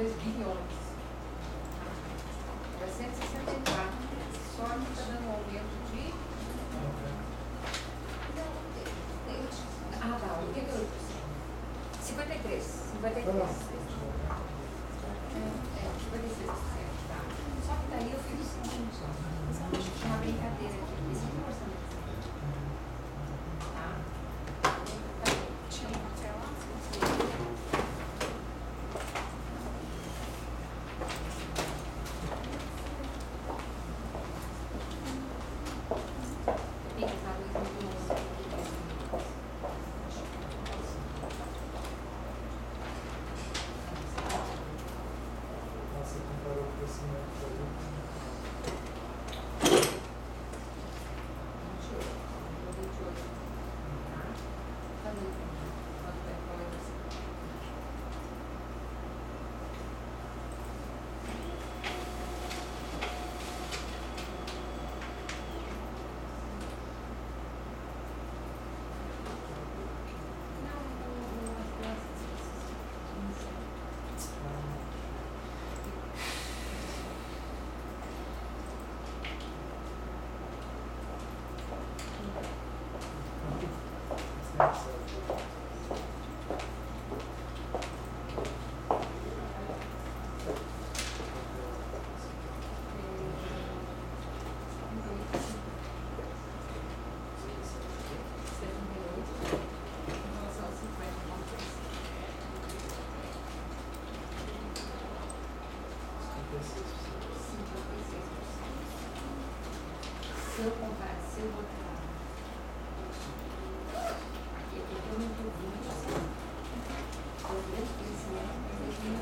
2 bilhões. Agora 164. Só que está dando um aumento de. Ah, tá. O que eu. 53. 53. 56%. Tá. Só que daí eu fiz o seguinte: uma brincadeira aqui. Esse aqui é o orçamento. Se eu comprar, se eu botar aqui, eu não estou vendo assim, o grande crescimento é 2012,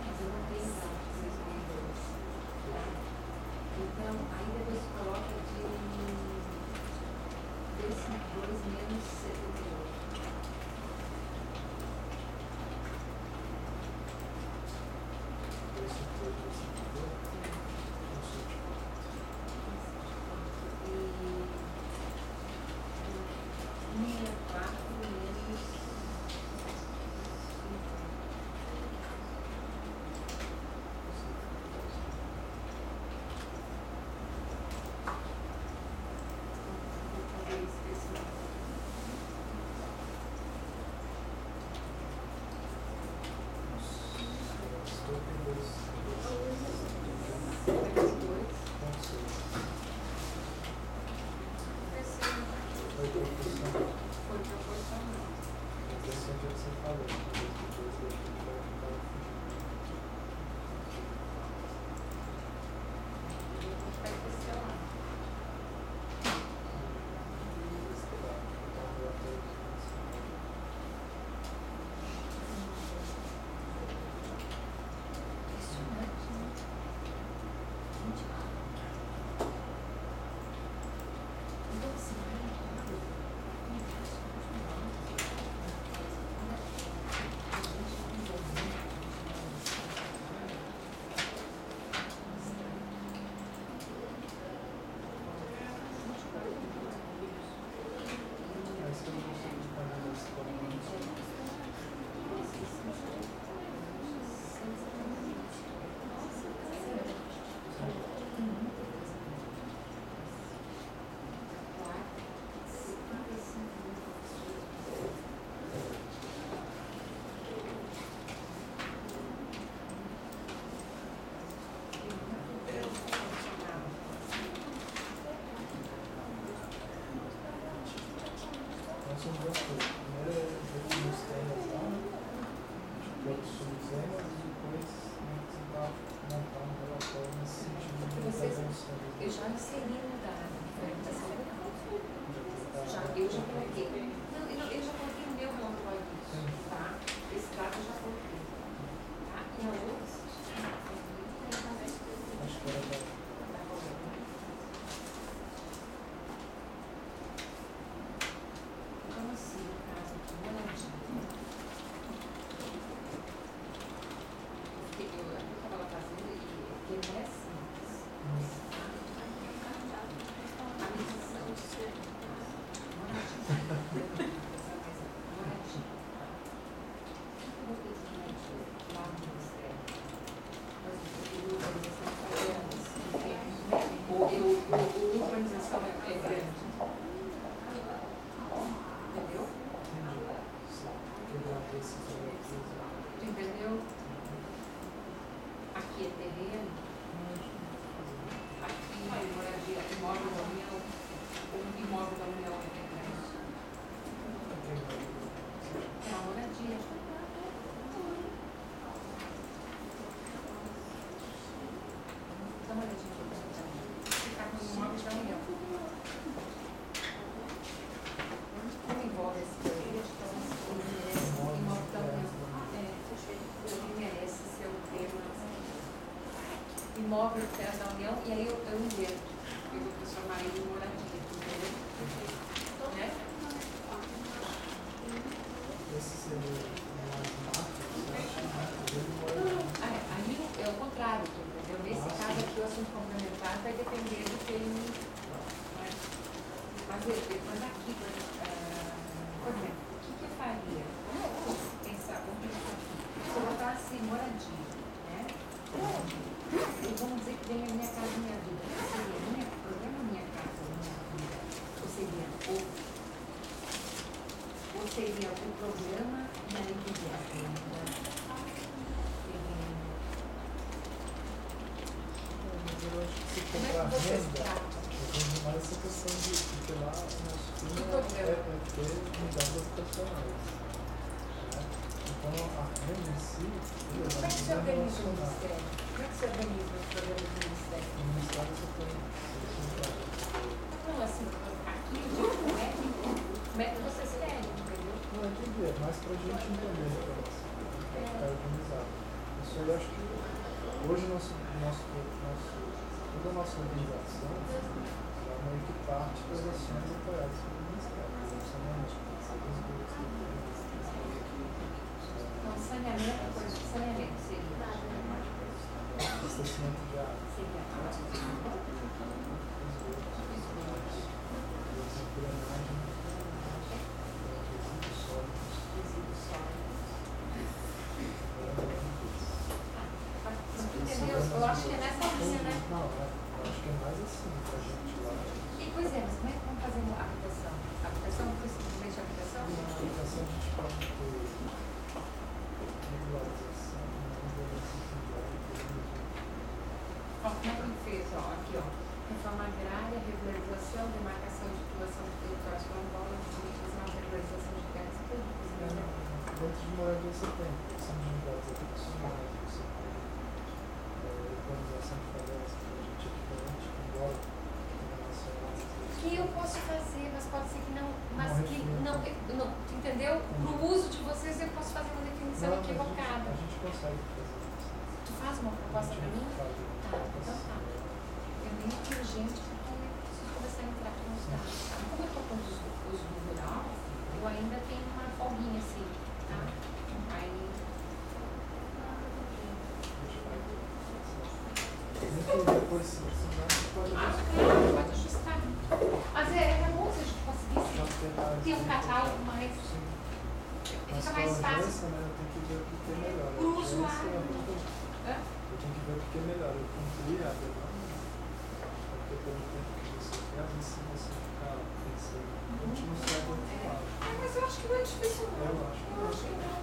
mas eu não tenho dados de 2012, tá? Então, aí depois coloca desse 2 menos 78. foi proporcional. Foi proporcional. Mas esse é o que você falou, que depois eu achei que vai ficar Vai questionar. São duas coisas. Primeiro é definir os temas lá, outros subtemas, e depois tentar montar um relatório nesse sentido de intervenção. Eu já inseri no dado, eu já coloquei. Não, eu já coloquei o meu relatório disso, tá? Esse dado eu já coloquei. Tá? E a outra? Acho que era da... Como assim, no caso aqui, moradinha? Eu estava lá fazendo e não é simples. A medição de ser moradinha. Moradinha. O que eu vou pedir lá no Ministério? Ou urbanização é grande. Entendeu? Entendeu? Aqui é terreno. Aqui é moradia, imóvel da União. O imóvel da União é terreno. É uma moradia. Dá uma olhadinha aqui. Ficar com os imóveis da União. Como envolve esse projeto, então, o imóvel da União. Ele merece ser o tema. Imóvel terra da União, e aí eu invento. Eu vou transformar ele em moradia. Entendeu? Né? Esse seria mais macro, você acha que Aí é o contrário, entendeu? Nesse caso aqui, o assunto complementar vai depender do que ele. Mas aqui, por exemplo, o que eu faria? Vamos pensar aqui. Se eu botar assim, moradia, né? E vamos dizer que vem a Minha Casa Minha Vida. Seria o programa Minha Casa Minha Vida? Ou seria o programa da lei de renda? eu acho que se Como é comprar que vocês renda, tratam? eu vejo mais essa questão de que lá o nosso fim é ter unidades habitacionais. Né? Então a renda em si, Como é que se organiza o Ministério? Como é que se organiza os programas do Ministério? no Ministério você tem Não, assim, aqui como é que vocês querem, entendeu? não é entendi, é mais para a gente entender para ficar organizado. Isso aí eu acho que hoje toda a nossa organização é meio que parte das ações apoiadas pelo Ministério. Então, saneamento, coisa de saneamento seria. Abastecimento de água. Seria Drenagem, resíduos sólidos. resíduos sólidos. Entendeu? Eu acho que é nessa linha, né? Não, eu acho que é mais assim pra gente lá. E, pois é, mas como é que vamos fazer a habitação? A habitação, simplesmente a habitação? Na aplicação a gente pode ter regularização, Ó, como é que fez? Ó, aqui, ó. Reforma agrária, regularização, demarcação de titulação de quanto de moradia você tem, quantas unidades habitacionais você tem, urbanização de favelas, que a gente é diferente, embora em relação a que eu posso fazer, mas pode ser que não, mas que não, entendeu? Para o uso de vocês eu posso fazer uma definição equivocada. A gente consegue fazer isso. Tu faz uma proposta para mim? Tá, então tá. Eu nem urgente porque eu preciso começar a entrar com os dados. Como eu estou com os do rural, eu ainda tenho uma folguinha assim, tá? Aí... Depois, se precisar, você pode pode ajustar. Mas é bom se a gente conseguisse ter um catálogo mais... Fica mais fácil. Né, eu tenho que ver o que é melhor. Para o usuário. Eu tenho que ver o que é melhor. Eu concluí a demanda. Porque pelo tempo que você quer, às vezes se você ficar pensando, a gente não sai do outro lado. Mas eu acho que não é difícil não. Eu acho que não.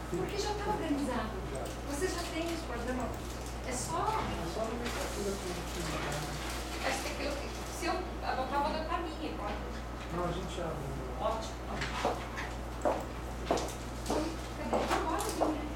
Porque já está organizado. Você já tem os programas. É só a nomenclatura que a gente... Acho que se eu adotar, vou adotar a minha, pode? Não, a gente abre. Ótimo. Cadê? Agora, né?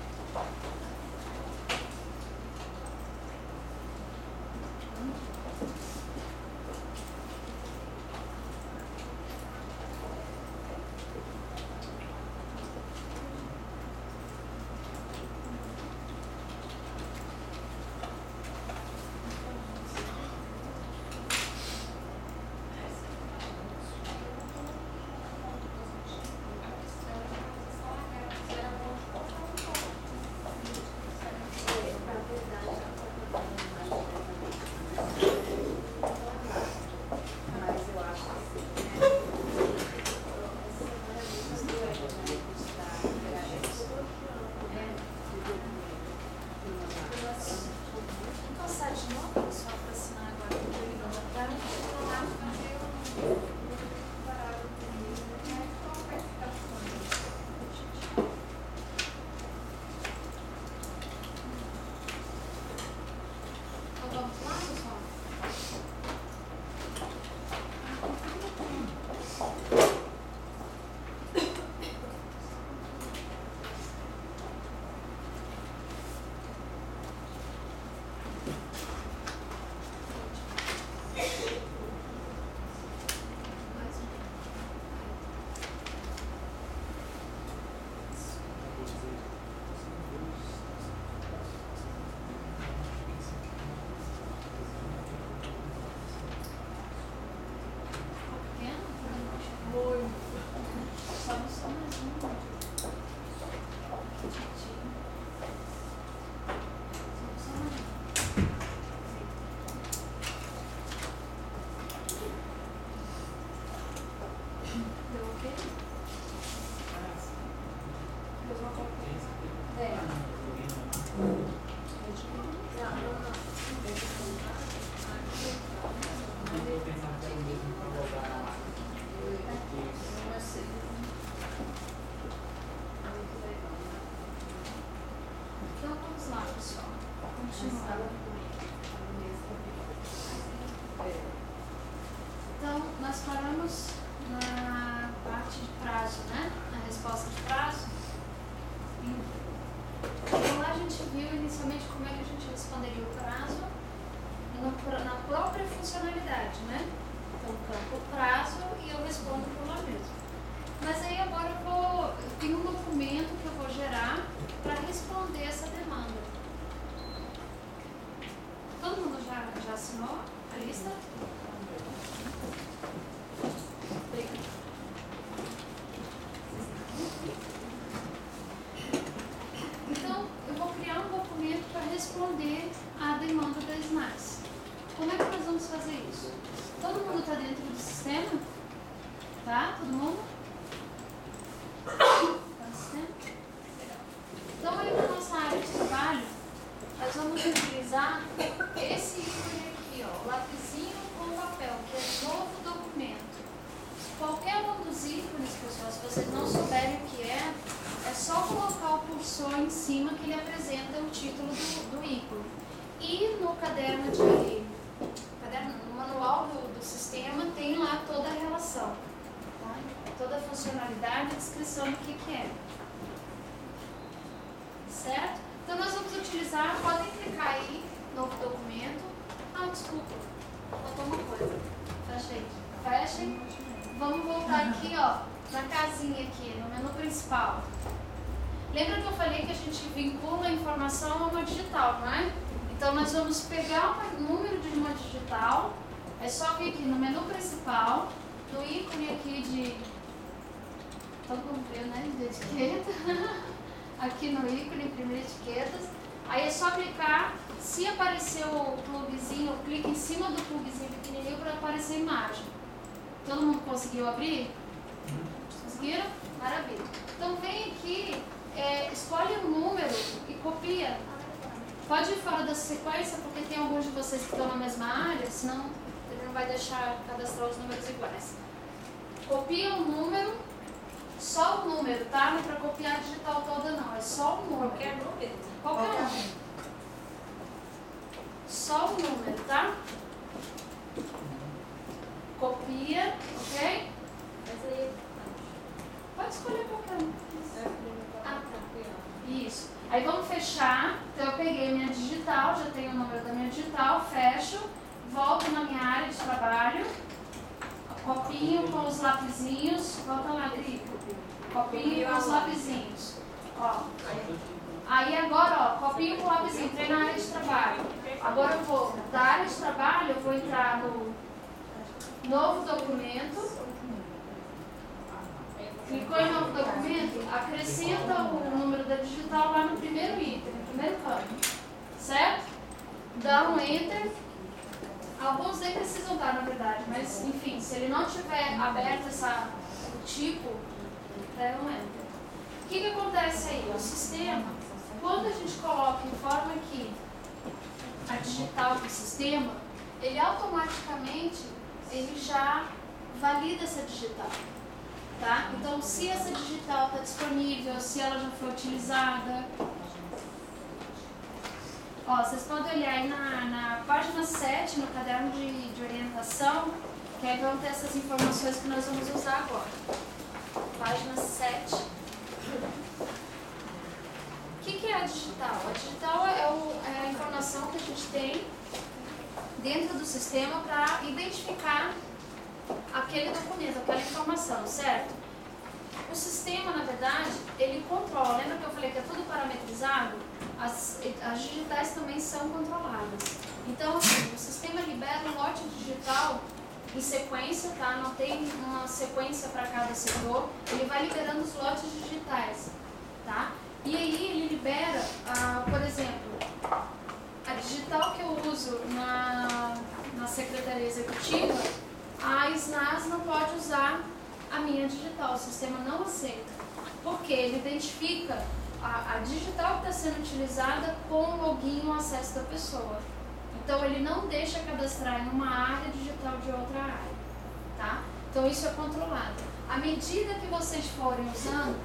Então, nós paramos na parte de prazo, né? Na resposta de prazo. Então, lá a gente viu inicialmente como é que a gente responderia o prazo na própria funcionalidade, né? Então, campo prazo e eu respondo por lá mesmo. Mas aí agora eu tenho um documento que eu vou gerar para responder essa demanda. Todo mundo já assinou a lista? Então, eu vou criar um documento para responder à demanda da SNAS. Como é que nós vamos fazer isso? Todo mundo está dentro do sistema? Tá? Todo mundo? Tá no sistema? Então, aí na nossa área de trabalho, nós vamos utilizar esse ícone aqui, ó, o lapisinho com papel, que é novo documento. Qualquer um dos ícones, pessoal, se vocês não souberem o que é só colocar o cursor em cima que ele apresenta o título do ícone. E no caderno no manual do sistema tem lá toda a relação, tá? Toda a funcionalidade e descrição do que é. certo? Então nós vamos utilizar, podem clicar aí, novo documento. Ah, desculpa, faltou uma coisa. Fechem. Vamos voltar aqui, ó, na casinha aqui, no menu principal. Lembra que eu falei que a gente vincula a informação a uma digital, não é? Então nós vamos pegar o número de uma digital, é só vir aqui no menu principal, no ícone aqui de... todo mundo viu, né? De etiqueta. Aqui no ícone, imprimir etiquetas. Aí é só clicar, se aparecer o plugzinho, clica em cima do plugzinho pequenininho para aparecer a imagem. Todo mundo conseguiu abrir? Conseguiram? Maravilha. Então vem aqui, escolhe um número e copia. Pode ir fora da sequência, porque tem alguns de vocês que estão na mesma área, senão ele não vai deixar cadastrar os números iguais. Copia um número, só o número, tá? Não é para copiar a digital toda não, é só o número. Qualquer número? Qualquer um. Só o número, tá? Copia, ok? Mas aí... Pode escolher qualquer um. Ah, tá. Isso. Aí vamos fechar. Então eu peguei minha digital, já tenho o número da minha digital, fecho, volto na minha área de trabalho, copinho com os lapisinhos, volta lá, Drica. Copinho com os lapisinhos. Ó. Aí agora, ó, copinho com o lapisinho, entrei na área de trabalho. Agora eu vou, da área de trabalho, eu vou entrar no novo documento. Clicou em novo documento, acrescenta o número da digital lá no primeiro item, no primeiro campo. Certo? Dá um Enter. Alguns nem precisam dar, na verdade, mas enfim, se ele não tiver aberto o tipo, dá um Enter. O que acontece aí? O sistema, quando a gente coloca, informa aqui a digital do sistema, ele automaticamente já valida essa digital. Tá? Então, se essa digital está disponível, se ela já foi utilizada. Ó, vocês podem olhar aí na página 7, no caderno de orientação, que aí vão ter essas informações que nós vamos usar agora. Página 7. O que é a digital? A digital é a informação que a gente tem dentro do sistema para identificar aquele documento, aquela informação, certo? O sistema, na verdade, ele controla. Lembra que eu falei que é tudo parametrizado? As digitais também são controladas. Então, assim, o sistema libera um lote digital em sequência, tá? Não tem uma sequência para cada setor. Ele vai liberando os lotes digitais, tá? E aí ele libera, por exemplo, a digital que eu uso na Secretaria Executiva, a SNAS não pode usar a minha digital, o sistema não aceita. Porque ele identifica a digital que está sendo utilizada com o login e o acesso da pessoa. Então ele não deixa cadastrar em uma área digital de outra área, tá? Então isso é controlado. À medida que vocês forem usando...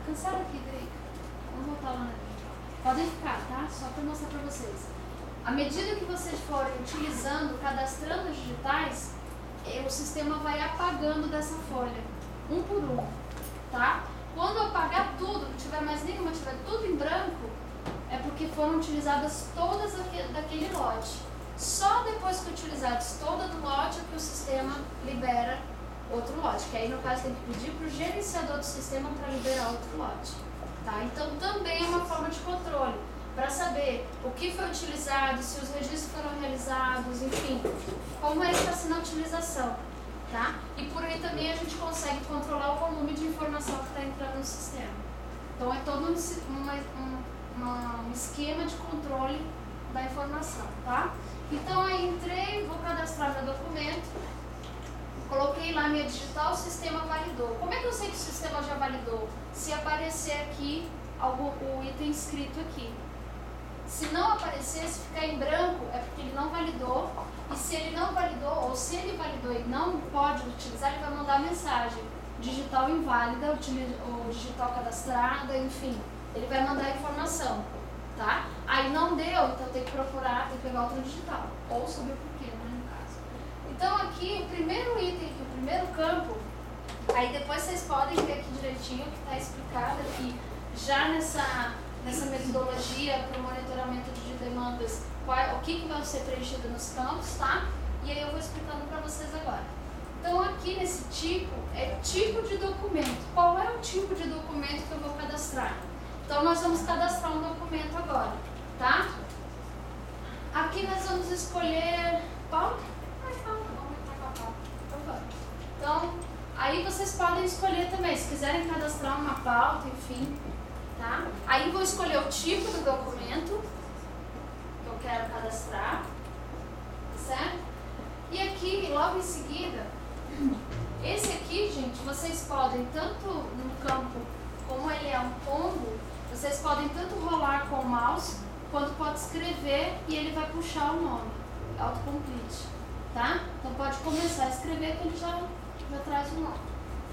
Cansaram aqui, Drica? Vamos voltar lá na digital. Podem ficar, tá? Só para mostrar para vocês. À medida que vocês forem utilizando, cadastrando as digitais, o sistema vai apagando dessa folha, um por um, tá? Quando apagar tudo, não tiver mais nenhuma, tiver tudo em branco, é porque foram utilizadas todas daquele lote. Só depois que utilizados todas do lote é que o sistema libera outro lote, que aí no caso tem que pedir para o gerenciador do sistema para liberar outro lote, tá? Então também é uma forma de controle, para saber o que foi utilizado, se os registros foram realizados, enfim, como é que está sendo a utilização, tá? E por aí também a gente consegue controlar o volume de informação que está entrando no sistema. Então é todo um esquema de controle da informação, tá? Então aí entrei, vou cadastrar meu documento, coloquei lá minha digital, o sistema validou. Como é que eu sei que o sistema já validou? Se aparecer aqui o item escrito aqui. Se não aparecer, se ficar em branco, é porque ele não validou. E se ele não validou, ou se ele validou e não pode utilizar, ele vai mandar mensagem. Digital inválida, ou digital cadastrada, enfim. Ele vai mandar a informação, tá? Aí não deu, então tem que procurar, tem que pegar outra digital. Ou saber o porquê, né, no caso. Então aqui, o primeiro item, o primeiro campo, aí depois vocês podem ver aqui direitinho o que está explicado aqui. Já nessa metodologia para o monitoramento de demandas, o que vai ser preenchido nos campos, tá? E aí eu vou explicando para vocês agora. Então aqui nesse tipo, é tipo de documento. Qual é o tipo de documento que eu vou cadastrar? Então nós vamos cadastrar um documento agora, tá? Aqui nós vamos escolher pauta. Vamos entrar com a pauta. Então, aí vocês podem escolher também, se quiserem cadastrar uma pauta, enfim, tá? Aí vou escolher o tipo do documento que eu quero cadastrar, certo? E aqui, logo em seguida, esse aqui, gente, vocês podem tanto no campo, como ele é um combo, vocês podem tanto rolar com o mouse, quanto pode escrever e ele vai puxar o nome, autocomplete, tá? Então pode começar a escrever que ele já traz o nome,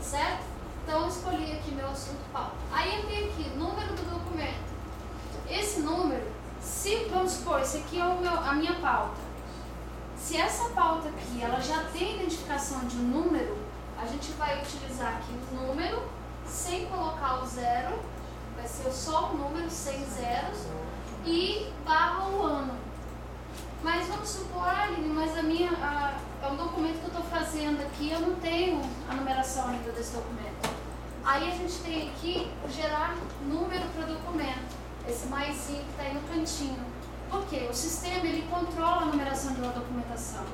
certo? Então eu escolhi aqui meu assunto pauta. Aí eu tenho aqui, número do documento. Esse número, se, vamos supor, esse aqui é a minha pauta. Se essa pauta aqui, ela já tem identificação de número, a gente vai utilizar aqui o número, sem colocar o zero, vai ser só o número, sem zeros, e barra o ano. Mas vamos supor, Aline, mas é um documento que eu estou fazendo aqui, eu não tenho a numeração ainda desse documento. Aí a gente tem aqui o gerar número para o documento, esse maisinho que está aí no cantinho. Por quê? O sistema ele controla a numeração de uma documentação.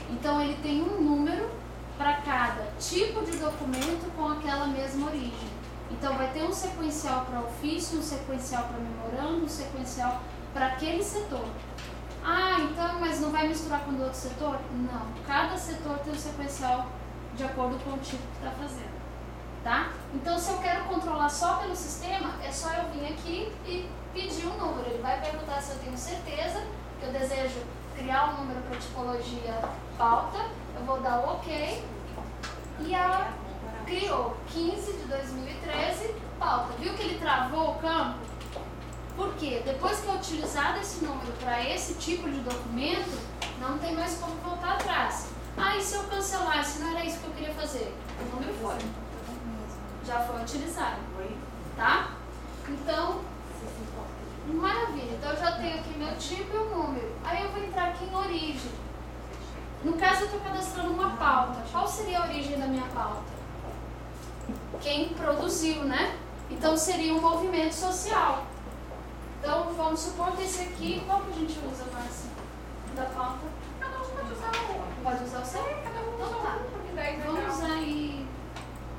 Então ele tem um número para cada tipo de documento com aquela mesma origem. Então vai ter um sequencial para ofício, um sequencial para memorando, um sequencial para aquele setor. Ah, então, mas não vai misturar com o outro setor? Não. Cada setor tem um sequencial de acordo com o tipo que está fazendo. Tá? Então, se eu quero controlar só pelo sistema, é só eu vir aqui e pedir um número. Ele vai perguntar se eu tenho certeza que eu desejo criar um número para tipologia pauta. Eu vou dar o OK. E ela criou 15 de 2013, pauta. Viu que ele travou o campo? Por quê? Depois que eu utilizar esse número para esse tipo de documento, não tem mais como voltar atrás. Ah, e se eu cancelasse? Não era isso que eu queria fazer? O número foi. Já foi utilizado. Tá? Então, maravilha. Então, eu já tenho aqui meu tipo e o número. Aí eu vou entrar aqui em origem. No caso, eu estou cadastrando uma pauta. Qual seria a origem da minha pauta? Quem produziu, né? Então, seria um movimento social. Então, vamos supor que esse aqui, qual que a gente usa, Márcia? Da pauta? Cada um pode usar o... Pode usar o seu? Cada um Então usa tá. porque daí vai Vamos dar usar aí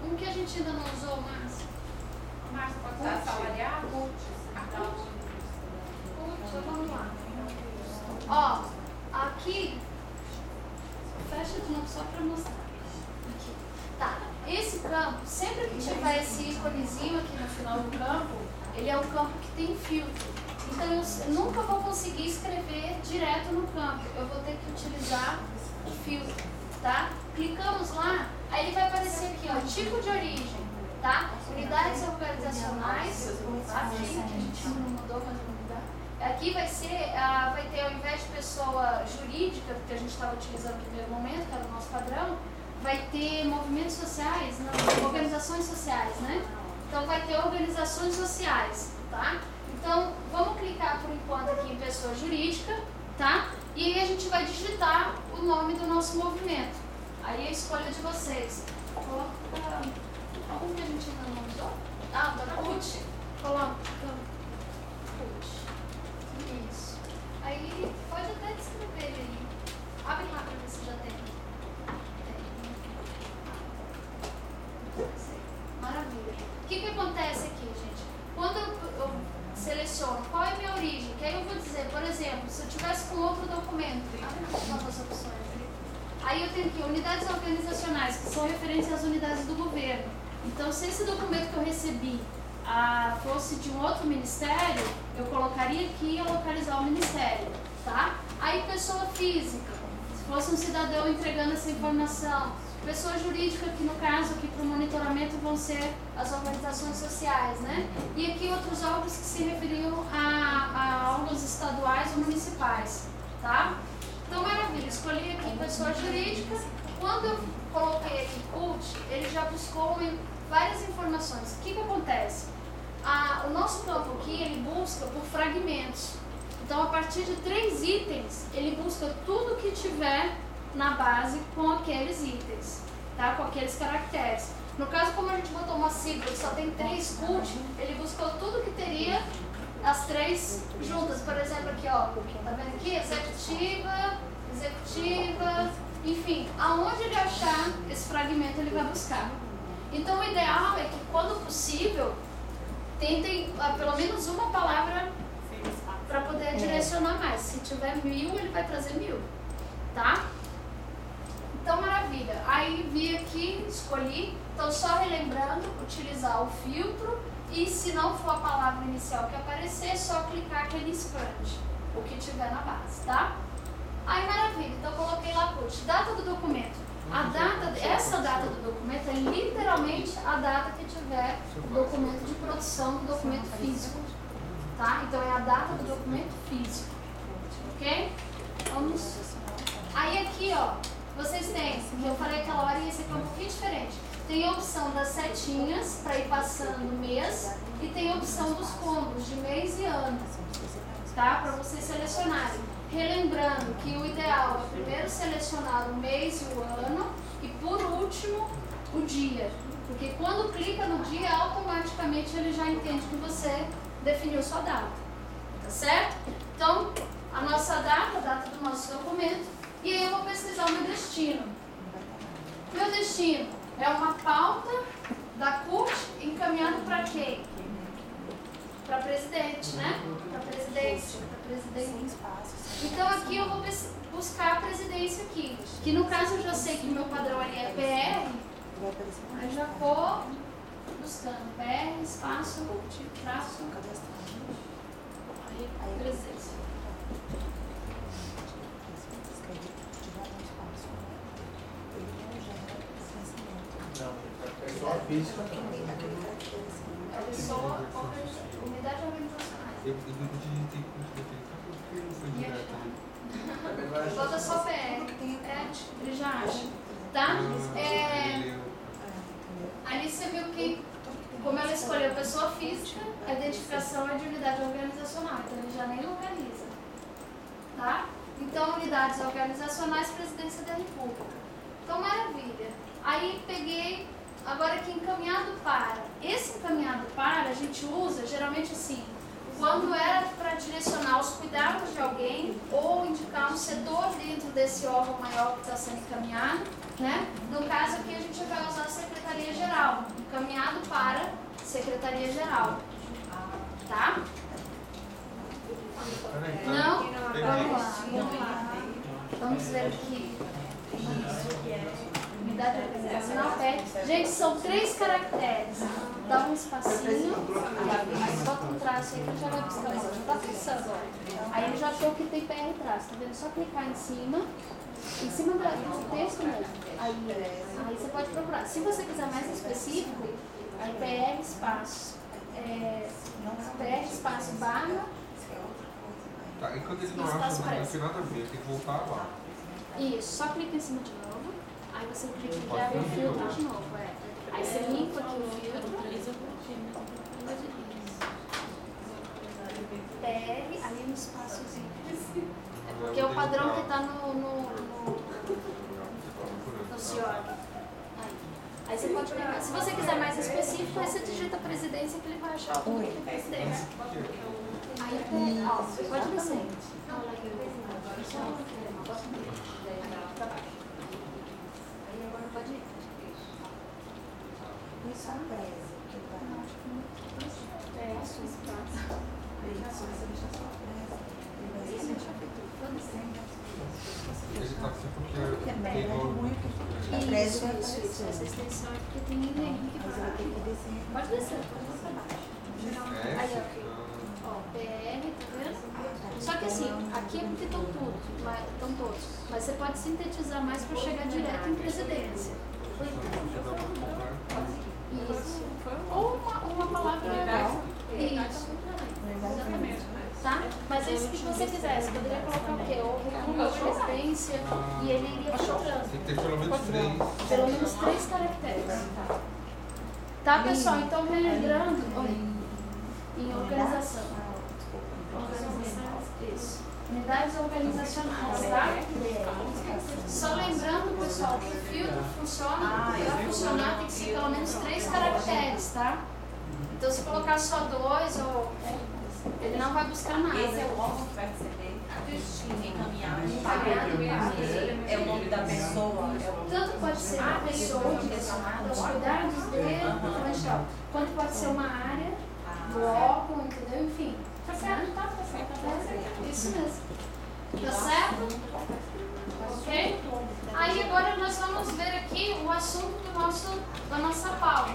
um que a gente ainda não usou, Márcia. Márcia pode usar salariado? Então vamos lá. Ó, aqui, fecha de novo só para mostrar. Aqui. Tá, esse campo, sempre que tiver esse íconezinho aqui no final do campo, ele é um campo que tem filtro. Então eu nunca vou conseguir escrever direto no campo. Eu vou ter que utilizar o filtro, tá? Clicamos lá, aí ele vai aparecer aqui, ó, tipo de origem, tá? Unidades organizacionais, aqui que a gente não mudou, mas vamos mudar. Aqui vai ser, vai ter, ao invés de pessoa jurídica, que a gente estava utilizando no primeiro momento, que era o nosso padrão, vai ter movimentos sociais, não, organizações sociais, né? Então vai ter organizações sociais, tá? Então vamos clicar por enquanto aqui em pessoa jurídica, tá? E aí a gente vai digitar o nome do nosso movimento. Aí é a escolha de vocês. Coloca algum que a gente ainda não usou? Ah, da CUT. Coloca CUT. Isso. Aí pode até descrever ele aí. Abre lá para ver se já tem. Maravilha. O que acontece aqui, gente? Quando eu seleciono qual é a minha origem, que aí eu vou dizer, por exemplo, se eu tivesse com outro documento, novas opções. Aí eu tenho aqui unidades organizacionais, que são referentes às unidades do governo. Então, se esse documento que eu recebi fosse de um outro ministério, eu colocaria aqui e ia localizar o ministério, tá? Aí, pessoa física, se fosse um cidadão entregando essa informação. Pessoa jurídica, que no caso aqui para o monitoramento vão ser as organizações sociais, né? E aqui outros órgãos que se referiam a órgãos estaduais ou municipais, tá? Então, maravilha, escolhi aqui pessoa jurídica. Quando eu coloquei aqui CUT, ele já buscou várias informações. O que acontece? o nosso campo aqui, ele busca por fragmentos. Então, a partir de 3 itens, ele busca tudo que tiver na base com aqueles itens, tá? Com aqueles caracteres. No caso, como a gente botou uma sigla que só tem 3 cult, ele buscou tudo que teria as 3 juntas. Por exemplo, aqui, ó, tá vendo aqui? Executiva, enfim, aonde ele achar esse fragmento, ele vai buscar. Então, o ideal é que, quando possível, tentem pelo menos uma palavra para poder direcionar mais. Se tiver 1000, ele vai trazer 1000, tá? Então, maravilha. Aí, vi aqui, escolhi. Então, só relembrando, utilizar o filtro e, se não for a palavra inicial que aparecer, só clicar aqui em expand, o que tiver na base, tá? Aí, maravilha. Então, coloquei lá, data do documento. Essa data do documento é literalmente a data que tiver o documento de produção do documento físico, tá? Então, é a data do documento físico, ok? Vamos. Aí, aqui, ó, vocês têm, que eu falei aquela hora e esse aqui é um pouquinho diferente. Tem a opção das setinhas para ir passando mês e tem a opção dos combos de mês e ano, tá? Para vocês selecionarem. Relembrando que o ideal é primeiro selecionar o mês e o ano e por último o dia. Porque quando clica no dia, automaticamente ele já entende que você definiu sua data. Tá certo? Então, a nossa data, a data do nosso documento, e aí eu vou pesquisar o meu destino. Meu destino é uma pauta da CUT encaminhado para quem? Para presidente, né? Para presidência. Então aqui eu vou buscar a presidência aqui. Que no caso eu já sei que o meu padrão ali é PR. Aí já vou buscando PR, espaço, traço, presidência. É só a física. A pessoa, unidade organizacional. Eu digitei porque não foi direto ali. Bota só PR. Ele já acha. Tá? Ali você viu que, como ela escolheu pessoa física, a identificação é de unidade organizacional. Então ele já nem localiza. Tá? Então, unidades organizacionais, presidência da República. Então, maravilha. Aí peguei, agora aqui encaminhado para. Esse encaminhado para a gente usa geralmente assim, quando era para direcionar os cuidados de alguém ou indicar um setor dentro desse órgão maior que está sendo encaminhado, né? No caso aqui a gente vai usar a Secretaria-Geral, encaminhado para Secretaria-Geral, tá? Não? Vamos lá. Vamos ver aqui. Unidade organizacional, gente, são 3 caracteres. Dá um espacinho, aí bota um traço aí que ele já vai buscar. Já tá pensando, ó. Aí ele já achou que tem PR traço, tá vendo? Só clicar em cima do texto mesmo. Aí você pode procurar. Se você quiser mais específico, aí PR espaço, PR espaço barra. Tá, e quando ele não acha, não tem nada a ver, tem que voltar lá. Isso, só clica em cima de novo. Aí você clica aqui e abre o filtro de novo. Aí você limpa aqui o filtro. PR, aí no espaçozinho. Porque é o padrão que está no CIORG. Aí você pode pegar. Se você quiser mais específico, aí você digita presidência que ele vai achar o que é presidência. Aí, ó, você pode descer. Aí agora pode ir. Isso é presa, que vai. Isso, espaço. Ele já deixa só presa. Isso, deixa tudo. Ele tá assim porque tem igual. Isso. Essa extensão é porque tem ninguém que Mas ela tem que descer. pode descer, pode descer baixo. Aí, ó, PR, tá vendo? Só que assim, aqui é porque estão todos. Mas você pode sintetizar mais para chegar direto em presidência. Isso. Ou uma palavra legal. Isso. Exatamente. Tá? Mas é isso que você quiser. Você poderia colocar o quê? Ou presidência e ele iria filtrando. Tem que ter pelo menos 3. Pelo menos 3 caracteres. Tá, pessoal? Então, relembrando. em organização. Isso. Unidades organizacionais, tá? Só lembrando, pessoal, que o filtro funciona, para funcionar tem que ser pelo menos 3 caracteres, tá? Então, se colocar só 2, ele não vai buscar nada. Esse é o órgão que vai receber a Cristina encaminhado. É o nome da pessoa. Tanto pode ser uma pessoa direcionada aos cuidados dele, quanto pode ser uma área do órgão, entendeu? Enfim. Tá certo, tá certo. Isso mesmo. Tá certo? Ok? Aí agora nós vamos ver aqui o assunto da nossa pauta.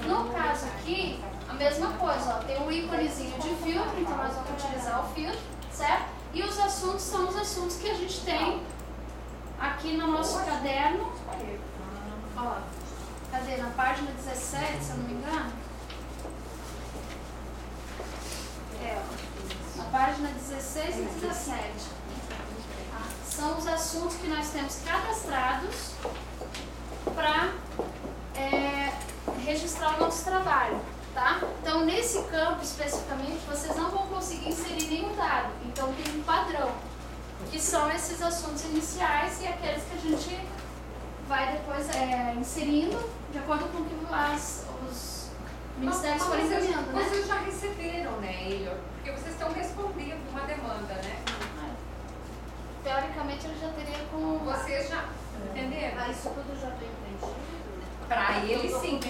No caso aqui, a mesma coisa, ó, tem um íconezinho de filtro, então nós vamos utilizar o filtro, certo? E os assuntos são os assuntos que a gente tem aqui no nosso caderno. Ó, cadê? Na página 17, se eu não me engano. A página 16 e 17. São os assuntos que nós temos cadastrados para registrar o nosso trabalho, tá? Então, nesse campo especificamente, vocês não vão conseguir inserir nenhum dado. Então, tem um padrão, que são esses assuntos iniciais e aqueles que a gente vai depois inserindo de acordo com o que os ministérios forem encaminhando, né? Vocês já receberam, né, Elior? Porque vocês estão respondendo uma demanda, né? Teoricamente, ele já teria com... Vocês já entenderam? Isso tudo já tem preenchido? Para ele, sim.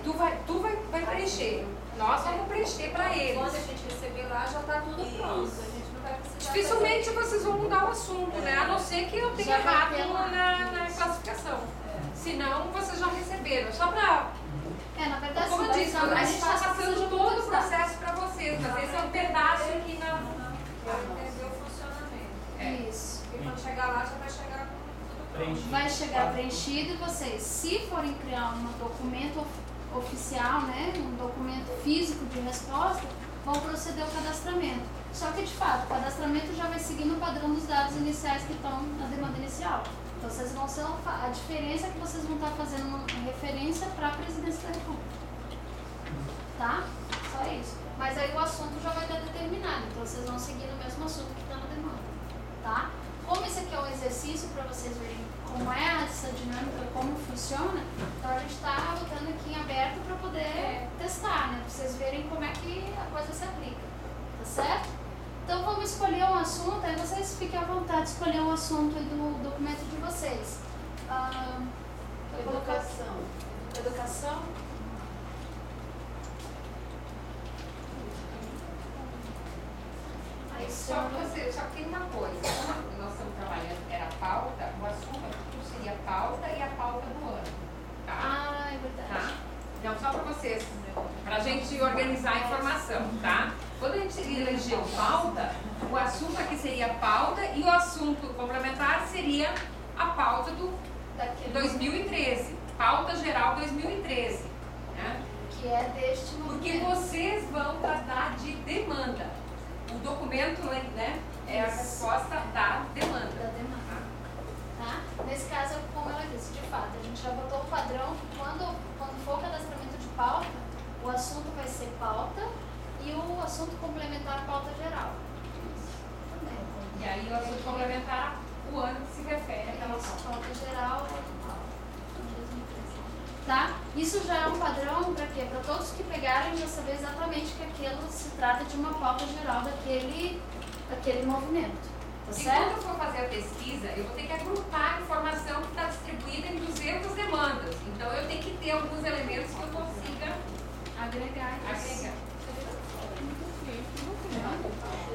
Tu vai preencher. Nós vamos preencher para eles. Quando a gente receber lá, já está tudo pronto. A gente não vai precisar... Dificilmente vocês vão mudar o assunto, né? A não ser que eu tenha errado na classificação. Senão, vocês já receberam. Só para... na verdade, Como eu disse, a gente está passando todo o processo para vocês, mas esse é um pedaço aqui na... entender o funcionamento. Isso. E quando chegar lá, já vai chegar com tudo pronto. Vai chegar preenchido e vocês, se forem criar um documento oficial, né, um documento físico de resposta, vão proceder ao cadastramento. Só que, de fato, o cadastramento já vai seguindo o padrão dos dados iniciais que estão na demanda inicial. Então, vocês vão ser a diferença é que vocês vão estar fazendo uma referência para a Presidência da República. Tá? Só isso. Mas aí o assunto já vai estar determinado. Então, vocês vão seguir o mesmo assunto que está na demanda. Tá? Como esse aqui é um exercício para vocês verem como é essa dinâmica, como funciona, então a gente está botando aqui em aberto para poder testar, né? Para vocês verem como é que a coisa se aplica. Tá certo? Então vamos escolher um assunto, aí vocês fiquem à vontade de escolher um assunto aí do documento de vocês. Educação. Educação. Só que tem uma coisa, como nós estamos trabalhando, era pauta, o assunto seria a pauta e a pauta do ano. Tá? É verdade. Tá? Então, só para vocês, para a gente organizar a informação, tá? Quando a gente elegeu pauta, o assunto aqui seria pauta e o assunto complementar seria a pauta do 2013, pauta geral 2013, né? Que é deste momento. Porque vocês vão tratar de demanda. O documento, né, é a resposta da demanda. Da demanda. Tá? Nesse caso, como ela disse, de fato, a gente já botou o padrão que quando for o cadastramento de pauta, o assunto vai ser pauta e o assunto complementar pauta geral. Também. E aí o assunto complementar o ano que se refere àquela pauta geral. Tá? Isso já é um padrão para quê? Para todos que pegarem já saber exatamente que aquilo se trata de uma pauta geral daquele movimento. Tá E certo? quando eu for fazer a pesquisa, eu vou ter que agrupar a informação que está distribuída em 200 demandas. Então eu tenho que ter alguns elementos que eu consiga agregar.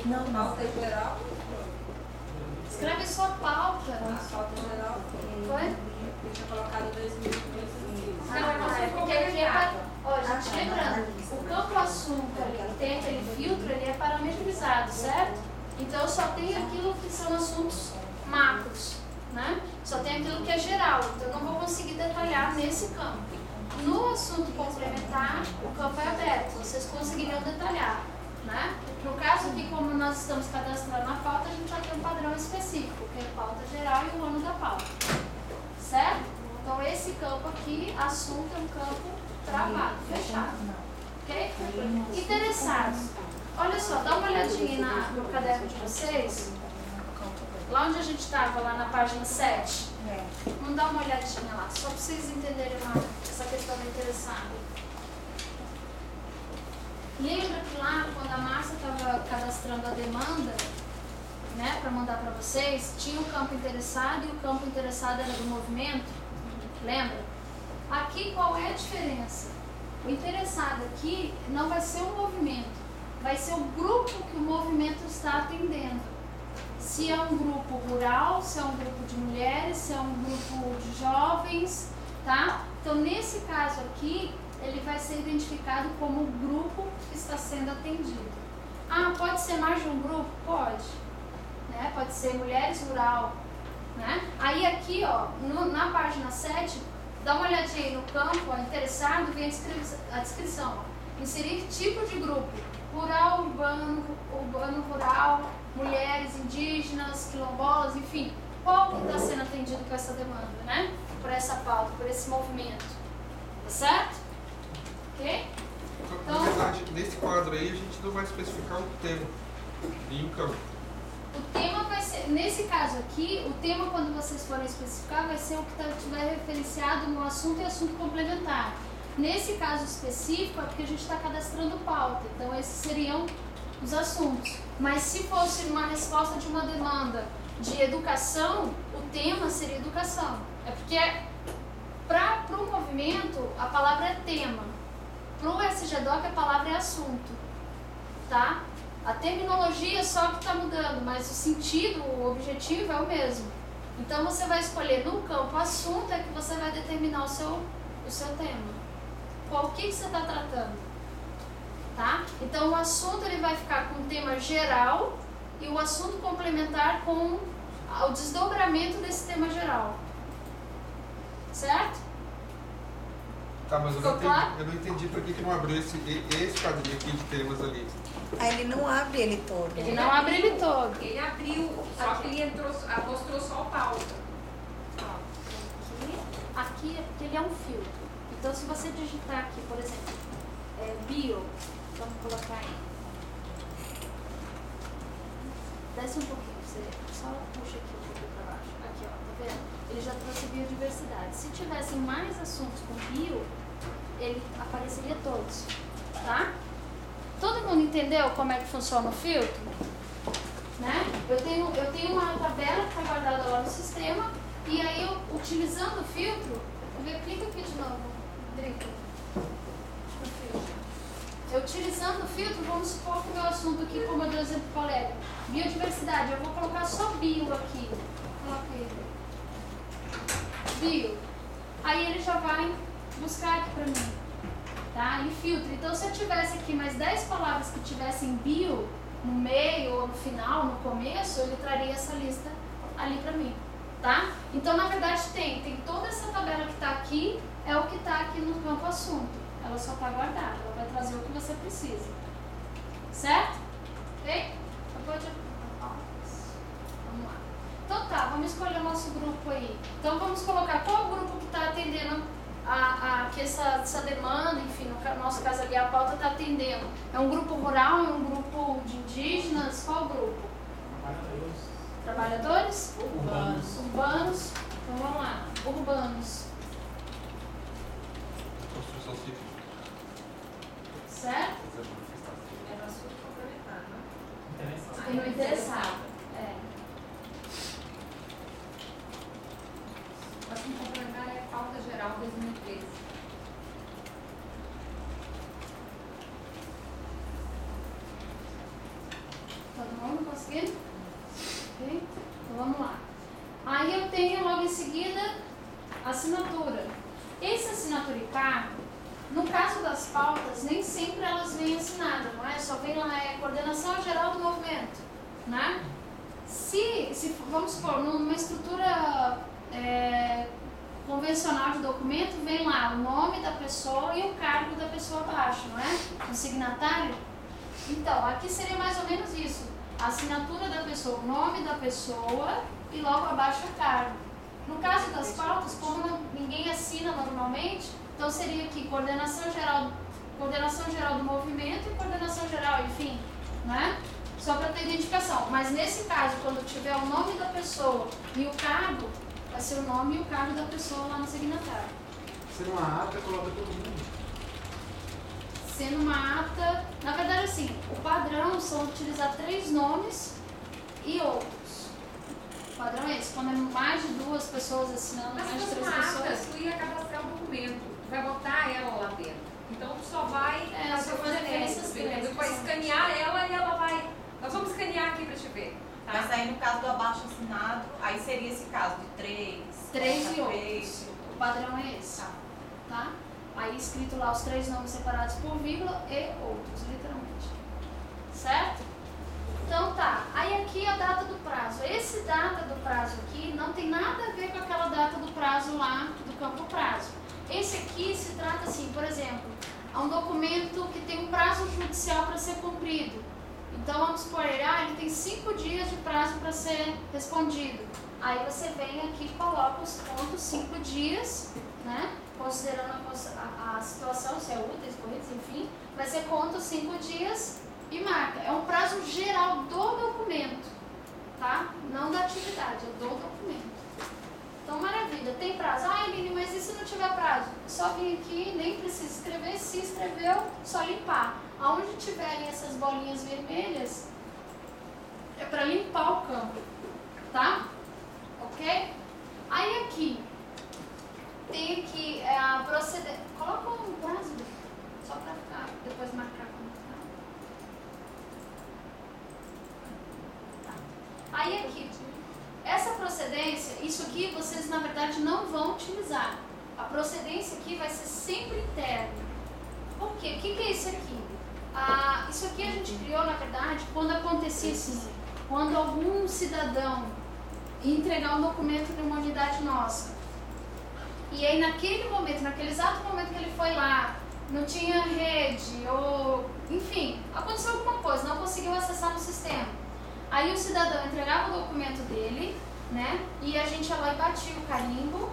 Não, pauta geral. Escreve sua pauta. Pauta geral. Foi? Deixa colocado 2013. Porque aqui é para... Ó, gente, lembrando, o campo assunto ali, que tem aquele filtro, ele é parametrizado, certo? Então, eu só tenho aquilo que são assuntos macros, né? Só tem aquilo que é geral, então eu não vou conseguir detalhar nesse campo. No assunto complementar, o campo é aberto, vocês conseguiriam detalhar, né? No caso aqui, como nós estamos cadastrando a pauta, a gente já tem um padrão específico, que é a pauta geral e o ano da pauta, certo? Então, esse campo aqui, assunto, é um campo travado, fechado. Ok? Interessados. Olha só, dá uma olhadinha no caderno de vocês. Lá onde a gente estava, lá na página 7. Vamos dar uma olhadinha lá, só para vocês entenderem essa questão do interessado. Lembra que lá, quando a Márcia estava cadastrando a demanda, né, para mandar para vocês, tinha o campo interessado e o campo interessado era do movimento? Lembra? Aqui qual é a diferença? O interessado aqui não vai ser o movimento, vai ser o grupo que o movimento está atendendo. Se é um grupo rural, se é um grupo de mulheres, se é um grupo de jovens, tá? Então, nesse caso aqui, ele vai ser identificado como o grupo que está sendo atendido. Ah, pode ser mais de um grupo? Pode. Né? Pode ser mulheres rural. Né? Aí aqui, ó, na página 7, dá uma olhadinha aí no campo, ó, interessado, vem a descrição. Ó. Inserir tipo de grupo. Rural, urbano, rural, mulheres, indígenas, quilombolas, enfim. Qual que está sendo atendido com essa demanda, né? Por essa pauta, por esse movimento. Tá certo? Ok? Na verdade, nesse quadro aí, a gente não vai especificar o tema em um campo. O tema vai ser, nesse caso aqui, o tema, quando vocês forem especificar, vai ser o que estiver referenciado no assunto e assunto complementar. Nesse caso específico, é porque a gente está cadastrando pauta, então esses seriam os assuntos. Mas se fosse uma resposta de uma demanda de educação, o tema seria educação. É porque, para o movimento, a palavra é tema. Para o SGDoc, a palavra é assunto. Tá? A terminologia só que está mudando, mas o sentido, o objetivo é o mesmo. Então, você vai escolher no campo assunto, é que você vai determinar o seu tema. O que você está tratando? Tá? Então, o assunto ele vai ficar com o tema geral e o assunto complementar com o desdobramento desse tema geral. Certo? Tá, mas eu não entendi por que não abriu esse quadrinho aqui de temas ali. Ele não abre ele todo. Ele não abre ele todo. Ele abriu, só que ele mostrou só o pauta. Aqui é porque ele é um filtro. Então, se você digitar aqui, por exemplo, bio, vamos colocar aí. Desce um pouquinho, você só puxa aqui um pouquinho para baixo. Aqui, ó, tá vendo? Ele já trouxe biodiversidade. Se tivessem mais assuntos com bio, ele apareceria todos, tá? Todo mundo entendeu como é que funciona o filtro? Né? Eu tenho uma tabela que está guardada lá no sistema e aí eu, utilizando o filtro, clica aqui de novo, Drica, no filtro. Eu utilizando o filtro, vamos supor que o meu assunto aqui, como eu dei o exemplo para o colega, biodiversidade, eu vou colocar só bio aqui. Coloquei bio. Aí ele já vai buscar aqui para mim. Tá? Ele filtra. Então, se eu tivesse aqui mais 10 palavras que tivessem bio no meio ou no final, no começo, ele traria essa lista ali para mim. Tá? Então, na verdade, tem toda essa tabela que está aqui, é o que está aqui no campo assunto. Ela só está guardada, ela vai trazer o que você precisa. Certo? Ok? Vamos lá. Então tá, vamos escolher o nosso grupo aí. Então, vamos colocar qual o grupo que está atendendo que essa demanda, enfim, no nosso caso ali a pauta está atendendo. É um grupo rural, é um grupo de indígenas, qual grupo? Trabalhadores? Urbanos. Então vamos lá, urbanos. Construção civil. Certo? É no assunto complementar, né? E no interessado. O assunto complementar é a pauta geral 2013. Todo mundo conseguindo? Ok? Então vamos lá. Aí eu tenho logo em seguida assinatura. Essa assinatura e cargo, no caso das pautas, nem sempre elas vêm assinadas, não é? Só vem lá, coordenação geral do movimento, né? Se vamos supor, numa estrutura convencional de documento, vem lá o nome da pessoa e o cargo da pessoa abaixo, não é? O signatário. Então, aqui seria mais ou menos isso. A assinatura da pessoa, o nome da pessoa e logo abaixo o cargo. No caso das pautas, como ninguém assina normalmente, então seria aqui coordenação geral coordenação geral do movimento e coordenação geral, enfim, né? Só para ter identificação. Mas nesse caso, quando tiver o nome da pessoa e o cargo, vai ser o nome e o cargo da pessoa lá no signatário. Sendo uma ata, coloca todo mundo. Sendo uma ata, na verdade assim, o padrão são utilizar 3 nomes e outros. O padrão é esse, quando é mais de 2 pessoas assinando, Mas mais de se 3 fosse uma ata, pessoas. tu ia cadastrar o documento, tu vai botar ela lá dentro. Então tu só vai só fazer referências três. tu vai escanear ela e ela vai. Nós vamos escanear aqui pra te ver. Tá? Mas aí no caso do abaixo assinado, aí seria esse caso de 3 e outros. O padrão é esse. Tá? Aí escrito lá os 3 nomes separados por vírgula e outros, literalmente. Certo? Então tá. Aí aqui a data do prazo. Esse data do prazo aqui não tem nada a ver com aquela data do prazo lá do campo prazo. Esse aqui se trata assim, por exemplo, é um documento que tem um prazo judicial para ser cumprido. Então vamos supor, ele tem 5 dias de prazo para ser respondido. Aí você vem aqui e coloca os pontos 5 dias, né? Considerando a situação, se é úteis, corridos, enfim, vai ser conta os 5 dias e marca. É um prazo geral do documento, tá? Não da atividade, é do documento. Então, maravilha, tem prazo. Eline, mas e se não tiver prazo? Só vir aqui, nem precisa escrever. Se escreveu, só limpar. Aonde tiverem essas bolinhas vermelhas, é para limpar o campo, tá? Ok? Aí aqui, tem aqui a procedência. Coloca um prazo, só para ficar, depois marcar como tá. Aí aqui, essa procedência, isso aqui vocês na verdade não vão utilizar. A procedência aqui vai ser sempre interna. Por quê? O que é isso aqui? Isso aqui a gente criou, na verdade, quando acontecesse, quando algum cidadão ia entregar um documento de uma unidade nossa. E aí naquele momento, naquele exato momento que ele foi lá, não tinha rede, ou enfim, aconteceu alguma coisa, não conseguiu acessar no sistema. Aí o cidadão entregava o documento dele, né? E a gente ia lá e batia o carimbo,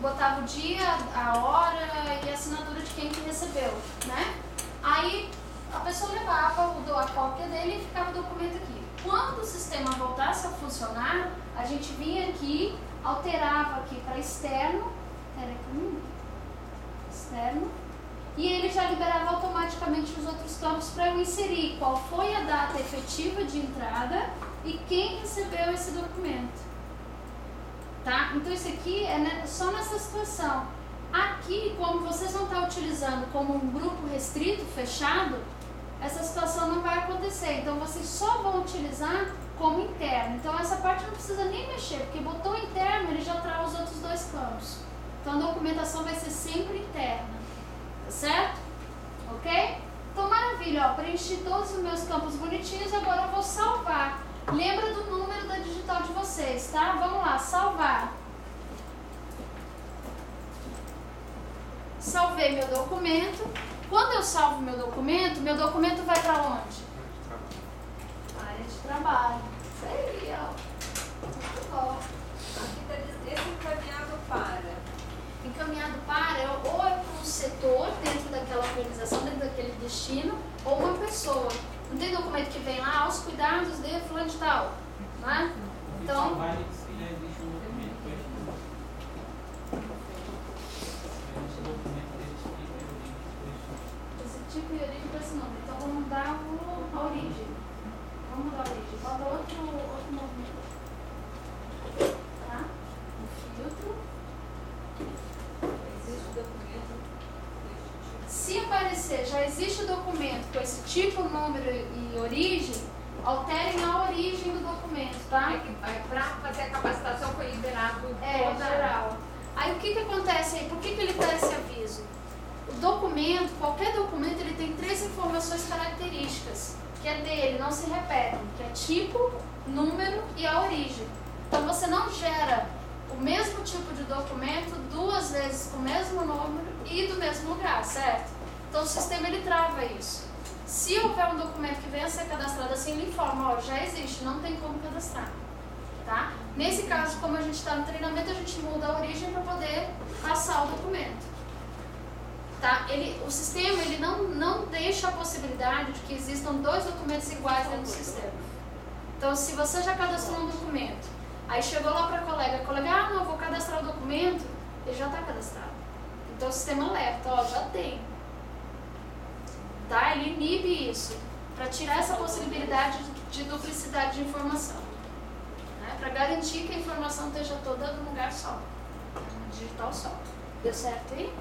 botava o dia, a hora e a assinatura de quem que recebeu, né? Aí a pessoa levava a cópia dele e ficava o documento aqui. Quando o sistema voltasse a funcionar, a gente vinha aqui, alterava aqui para externo, e ele já liberava automaticamente os outros campos para eu inserir qual foi a data efetiva de entrada e quem recebeu esse documento. Tá? Então isso aqui é só nessa situação. Aqui, como vocês vão estar utilizando como um grupo restrito, fechado, essa situação não vai acontecer. Então vocês só vão utilizar como interno. Então essa parte não precisa nem mexer, porque botou interno, ele já traz os outros 2 campos. Então a documentação vai ser sempre interna. Tá certo? Ok? Então maravilha, ó, preenchi todos os meus campos bonitinhos, agora eu vou salvar. Lembra do número da digital de vocês, tá? Vamos lá, salvar. Salvei meu documento. Quando eu salvo meu documento vai para onde? Área de trabalho. Isso aí, ó. Muito bom. Aqui está dizendo esse encaminhado para. Encaminhado para, ou é para um setor dentro daquela organização, dentro daquele destino, ou uma pessoa. Não tem documento que vem lá aos cuidados de fulano de tal, né? Então, esse tipo de origem para esse nome. Então vamos mudar a origem. Vamos mudar a origem. Bota outro movimento. Tá? Um filtro. Existe o documento. Se aparecer, já existe o documento com esse tipo, número e origem, alterem a origem do documento, tá? Para fazer a capacitação foi liberado toda geral. Aí o que acontece aí? Por que ele dá esse aviso? O documento, qualquer documento, ele tem 3 informações características, que é dele, não se repetem, que é tipo, número e a origem. Então você não gera o mesmo tipo de documento 2 vezes com o mesmo número e do mesmo lugar, certo? Então o sistema ele trava isso. Se houver um documento que venha a ser cadastrado assim, ele informa, ó, já existe, não tem como cadastrar. Tá? Nesse caso, como a gente está no treinamento, a gente muda a origem para poder passar o documento. Tá? O sistema ele não deixa a possibilidade de que existam 2 documentos iguais dentro do sistema. Então, se você já cadastrou um documento, aí chegou lá para a colega, não, vou cadastrar o documento, ele já está cadastrado. Então, o sistema alerta, ó, já tem. Tá? Ele inibe isso, para tirar essa possibilidade de duplicidade de informação. Né? Para garantir que a informação esteja toda num lugar só, no digital só. Deu certo aí?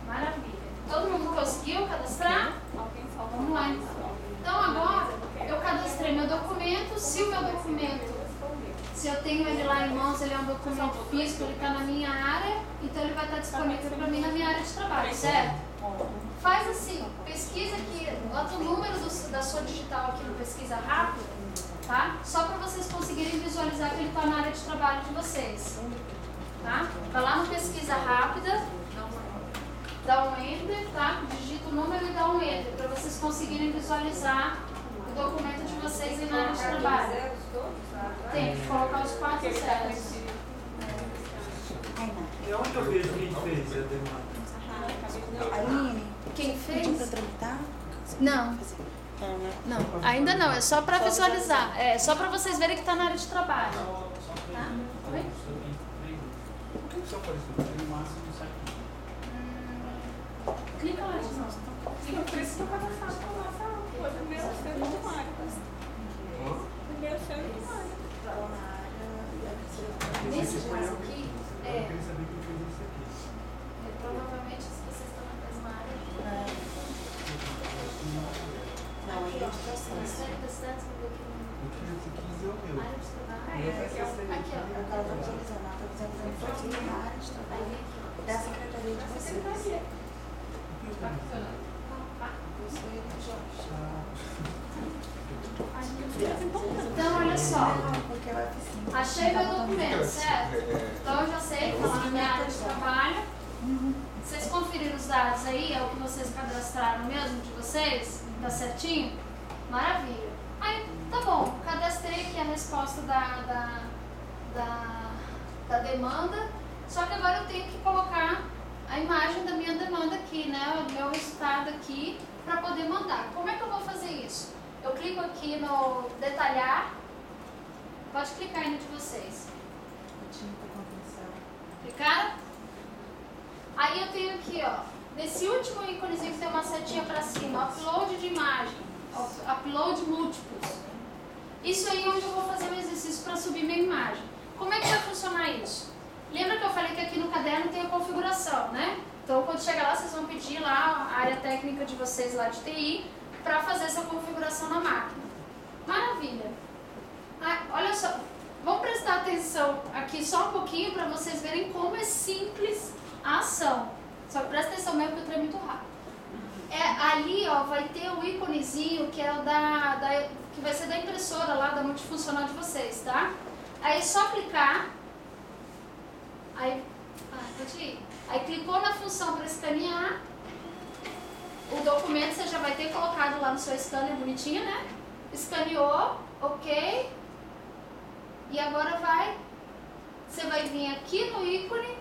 Maravilha. Todo mundo conseguiu cadastrar? Vamos lá então. Então agora eu cadastrei meu documento. Se o meu documento, se eu tenho ele lá em mãos, ele é um documento físico, ele está na minha área, então ele vai estar disponível para mim na minha área de trabalho, certo? Faz assim, pesquisa aqui, bota o número da sua digital aqui no Pesquisa Rápida, tá? Só para vocês conseguirem visualizar que ele está na área de trabalho de vocês, tá? Vai lá no Pesquisa Rápida, dá um Enter, tá? Digita o número e dá um Enter, para vocês conseguirem visualizar o documento de vocês aí na área de trabalho. Tem que colocar os 4 zeros. E onde eu vejo quem fez a demanda? Aline, Quem pediu fez? para tramitar? Não. Não, ainda não, é só para visualizar, é só para vocês verem que está na área de trabalho. Tá? Oi? Por que o seu apareceu? Tem o máximo isso aqui. Clica lá de novo. Sim, por isso que eu cadastrava o primeiro sendo do Mário. Primeiro sendo do Mário. Nesse caso aqui, Eu queria saber quem fez isso aqui. provavelmente se vocês estão na mesma área. Não, a gente está certo. Ministério das Cidades, vamos ver aqui no O que eu quis é o meu. área de trabalho. Aqui, ó. Eu estava atualizando, ela está fazendo informação na área de trabalho da Secretaria de Vocês. Então, olha só. Porque vai oficina. Achei meu documento, certo? Então, eu já sei que está lá na minha área de trabalho. Vocês conferiram os dados aí? É o que vocês cadastraram mesmo de vocês? Tá certinho? Maravilha. Aí, tá bom. Cadastrei aqui a resposta da demanda. Só que agora eu tenho que colocar a imagem da minha demanda aqui, né? O meu resultado aqui para poder mandar. Como é que eu vou fazer isso? Eu clico aqui no detalhar. Pode clicar aí no de vocês. Clicaram? Aí eu tenho aqui, ó, nesse último íconezinho que tem uma setinha para cima, upload de imagem, upload múltiplos. Isso aí é onde eu vou fazer um exercício para subir minha imagem. Como é que vai funcionar isso? Lembra que eu falei que aqui no caderno tem a configuração, né? Então, quando chegar lá, vocês vão pedir lá a área técnica de vocês lá de TI para fazer essa configuração na máquina. Maravilha! Ah, olha só, vamos prestar atenção aqui só um pouquinho para vocês verem como é simples a ação. Só que presta atenção mesmo que o trem é muito rápido. Ali, ó, vai ter o íconezinho que é o que vai ser da impressora lá, da multifuncional de vocês, tá? Aí é só clicar. Aí, pode ir. Aí clicou na função para escanear. O documento você já vai ter colocado lá no seu scanner bonitinho, né? Escaneou, ok. E agora você vai vir aqui no ícone,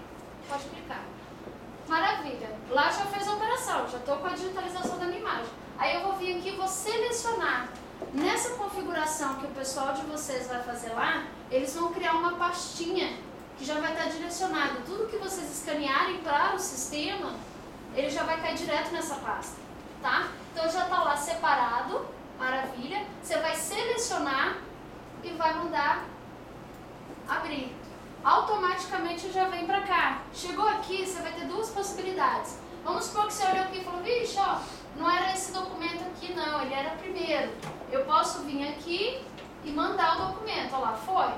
pode clicar. Maravilha. Lá já fez a operação, já estou com a digitalização da minha imagem. Aí eu vou vir aqui e vou selecionar. Nessa configuração que o pessoal de vocês vai fazer lá, eles vão criar uma pastinha que já vai estar direcionado. Tudo que vocês escanearem para o sistema, ele já vai cair direto nessa pasta, tá? Então já está lá separado, maravilha. Você vai selecionar e vai mandar abrir. Automaticamente já vem para cá. Chegou aqui, você vai ter duas possibilidades. Vamos supor que você olhou aqui e falou, vixe, ó, não era esse documento aqui não, ele era primeiro. Eu posso vir aqui e mandar o documento. Olha lá, foi.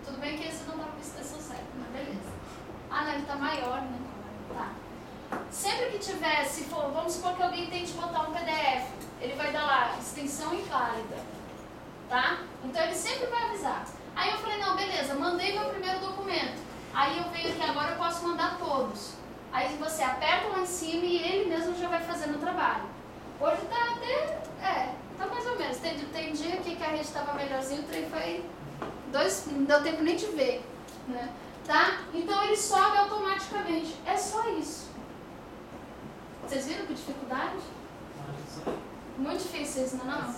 Tudo bem que esse não dá para extensão certa, mas beleza. Ah, não, ele está maior, né? Tá. Sempre que tiver, se for, vamos supor que alguém tente botar um PDF, ele vai dar lá, extensão inválida, tá? Então ele sempre vai avisar. Aí eu falei, não, beleza, mandei meu primeiro documento. Aí eu venho aqui agora, eu posso mandar todos. Aí você aperta lá em cima e ele mesmo já vai fazendo o trabalho. Hoje tá até, tá mais ou menos. Tem dia que a rede estava melhorzinho, o trem foi não deu tempo nem de ver, né? Tá? Então ele sobe automaticamente. É só isso. Vocês viram que dificuldade? Muito difícil isso, não é não?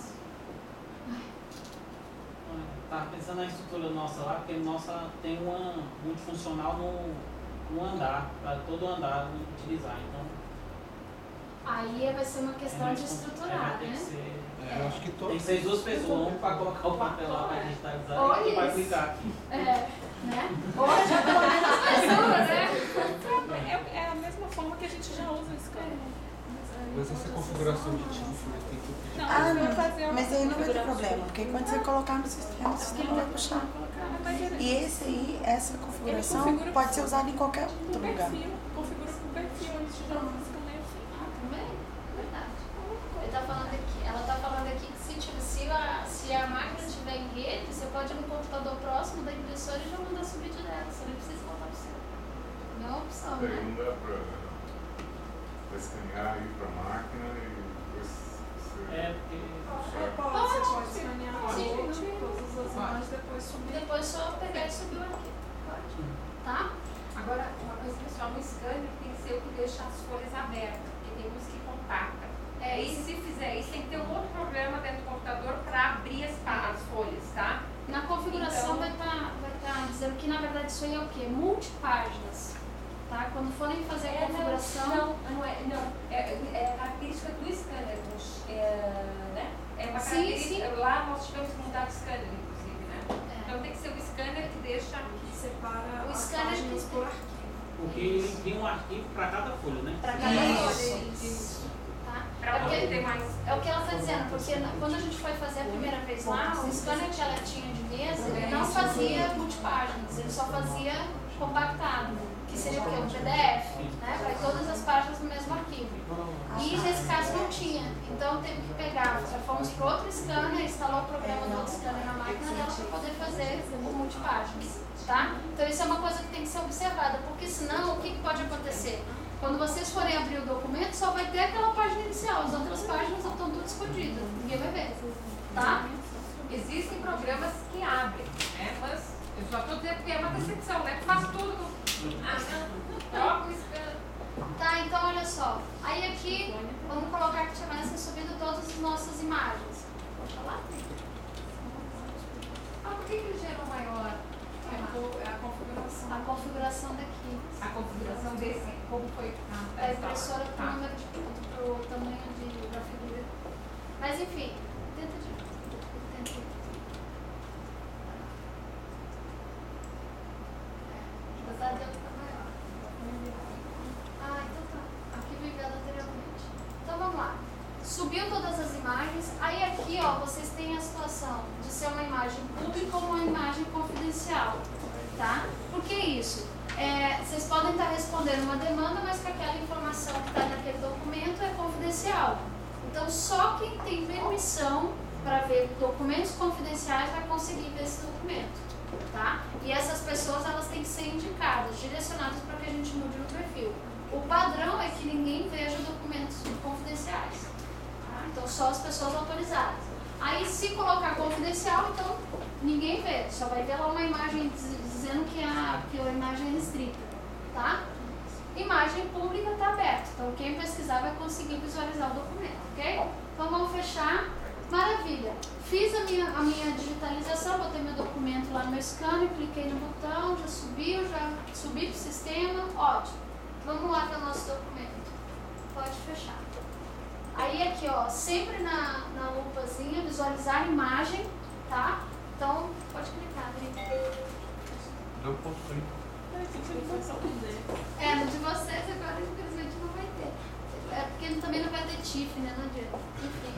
Estava pensando na estrutura nossa lá, porque nossa tem uma multifuncional no andar, para todo andar utilizar. Então, aí vai ser uma questão de estruturar, tem né? que ser, Eu acho que tem que ser 2 pessoas, um para colocar o papel lá para digitalizar e outro para clicar aqui. Né? Hoje é pelo menos as pessoas, né? É a mesma forma que a gente já usa o scanner. Mas essa configuração de time tem que pedir. Mas aí não vai ter problema, porque quando você colocar no sistema, o sistema vai puxar. E essa configuração pode ser usada em qualquer outro lugar. Configura com o perfil antes de jogar o scanner assim. Também, verdade. Ela tá falando aqui que se a máquina estiver em rede, você pode ir no computador próximo da impressora e já mandar subir direto. Você não precisa voltar pro seu. Não é uma opção, né? Não dá pra escanear, ir pra máquina e depois você... Pode escanear Sim. todas as imagens, depois subir. Depois só pegar e subir o arquivo. Pode. Tá? Agora, uma coisa pessoal, no scanner tem que ser o que deixa as folhas abertas, porque tem uns que compactam. E se fizer isso, tem que ter um outro programa dentro do computador para abrir as folhas, tá? Na configuração Então, vai tá dizendo que na verdade isso aí é o quê? Multipáginas. Tá? Quando forem fazer a configuração. Não é característica do scanner, né? É uma Sim, característica. Lá nós tivemos que mudar o scanner, inclusive, né? Então tem que ser o scanner que deixa. Que separa O as scanner páginas que- por arquivo. Porque ele envia um arquivo para cada folha, né? Para cada folha. Isso. Tá? Para poder ter mais. É o que ela está dizendo, porque quando a gente foi fazer a primeira vez lá, o scanner que ela tinha de mesa, ele não fazia multipáginas, ele só fazia compactado, que seria o quê? Um PDF, né? Vai todas as páginas no mesmo arquivo. E nesse caso não tinha, então teve que pegar, já fomos para outro scanner, instalou o programa do outro scanner na máquina dela para poder fazer o multipáginas, tá? Então isso é uma coisa que tem que ser observada, porque senão o que pode acontecer? Quando vocês forem abrir o documento, só vai ter aquela página inicial, as outras páginas estão tudo escondidas, ninguém vai ver, tá? Existem programas que abrem, né? Mas eu só estou dizendo que é uma decepção, né? Faz tudo. Troca o scanner. Tá, então olha só. Aí aqui, vamos colocar que tivesse subido todas as nossas imagens. Pode falar? Por que ele gerou maior? É a configuração. A configuração daqui. A configuração desse, como foi A impressora pro tá. número pro tamanho da figura. Mas enfim, tenta. Apesar de eu ficar maior. Então tá. Arquivo enviado anteriormente. Então vamos lá. Subiu todas as imagens. Aí aqui, ó, vocês têm a situação de ser uma imagem pública ou uma imagem confidencial. Tá? Por que isso? Vocês podem estar respondendo uma demanda, mas que aquela informação que está naquele documento é confidencial. Então, só quem tem permissão para ver documentos confidenciais vai conseguir ver esse documento. Tá? E essas pessoas elas têm que ser indicadas, direcionadas para que a gente mude no perfil. O padrão é que ninguém veja documentos confidenciais. Tá? Então, só as pessoas autorizadas. Aí, se colocar confidencial, então ninguém vê, só vai ver lá uma imagem dizendo que a imagem é restrita, tá? Imagem pública está aberta, então quem pesquisar vai conseguir visualizar o documento, ok? Então vamos fechar. Maravilha! Fiz a minha digitalização, botei meu documento lá no meu scanner, cliquei no botão, já subi para o sistema, ótimo. Vamos lá para o nosso documento. Pode fechar. Aí aqui, ó, sempre na lupazinha, visualizar a imagem, tá? Então, pode clicar, Adri. Não posso ir. No de vocês agora, infelizmente, não vai ter. É porque também não vai ter TIFF, né? Não adianta. Enfim.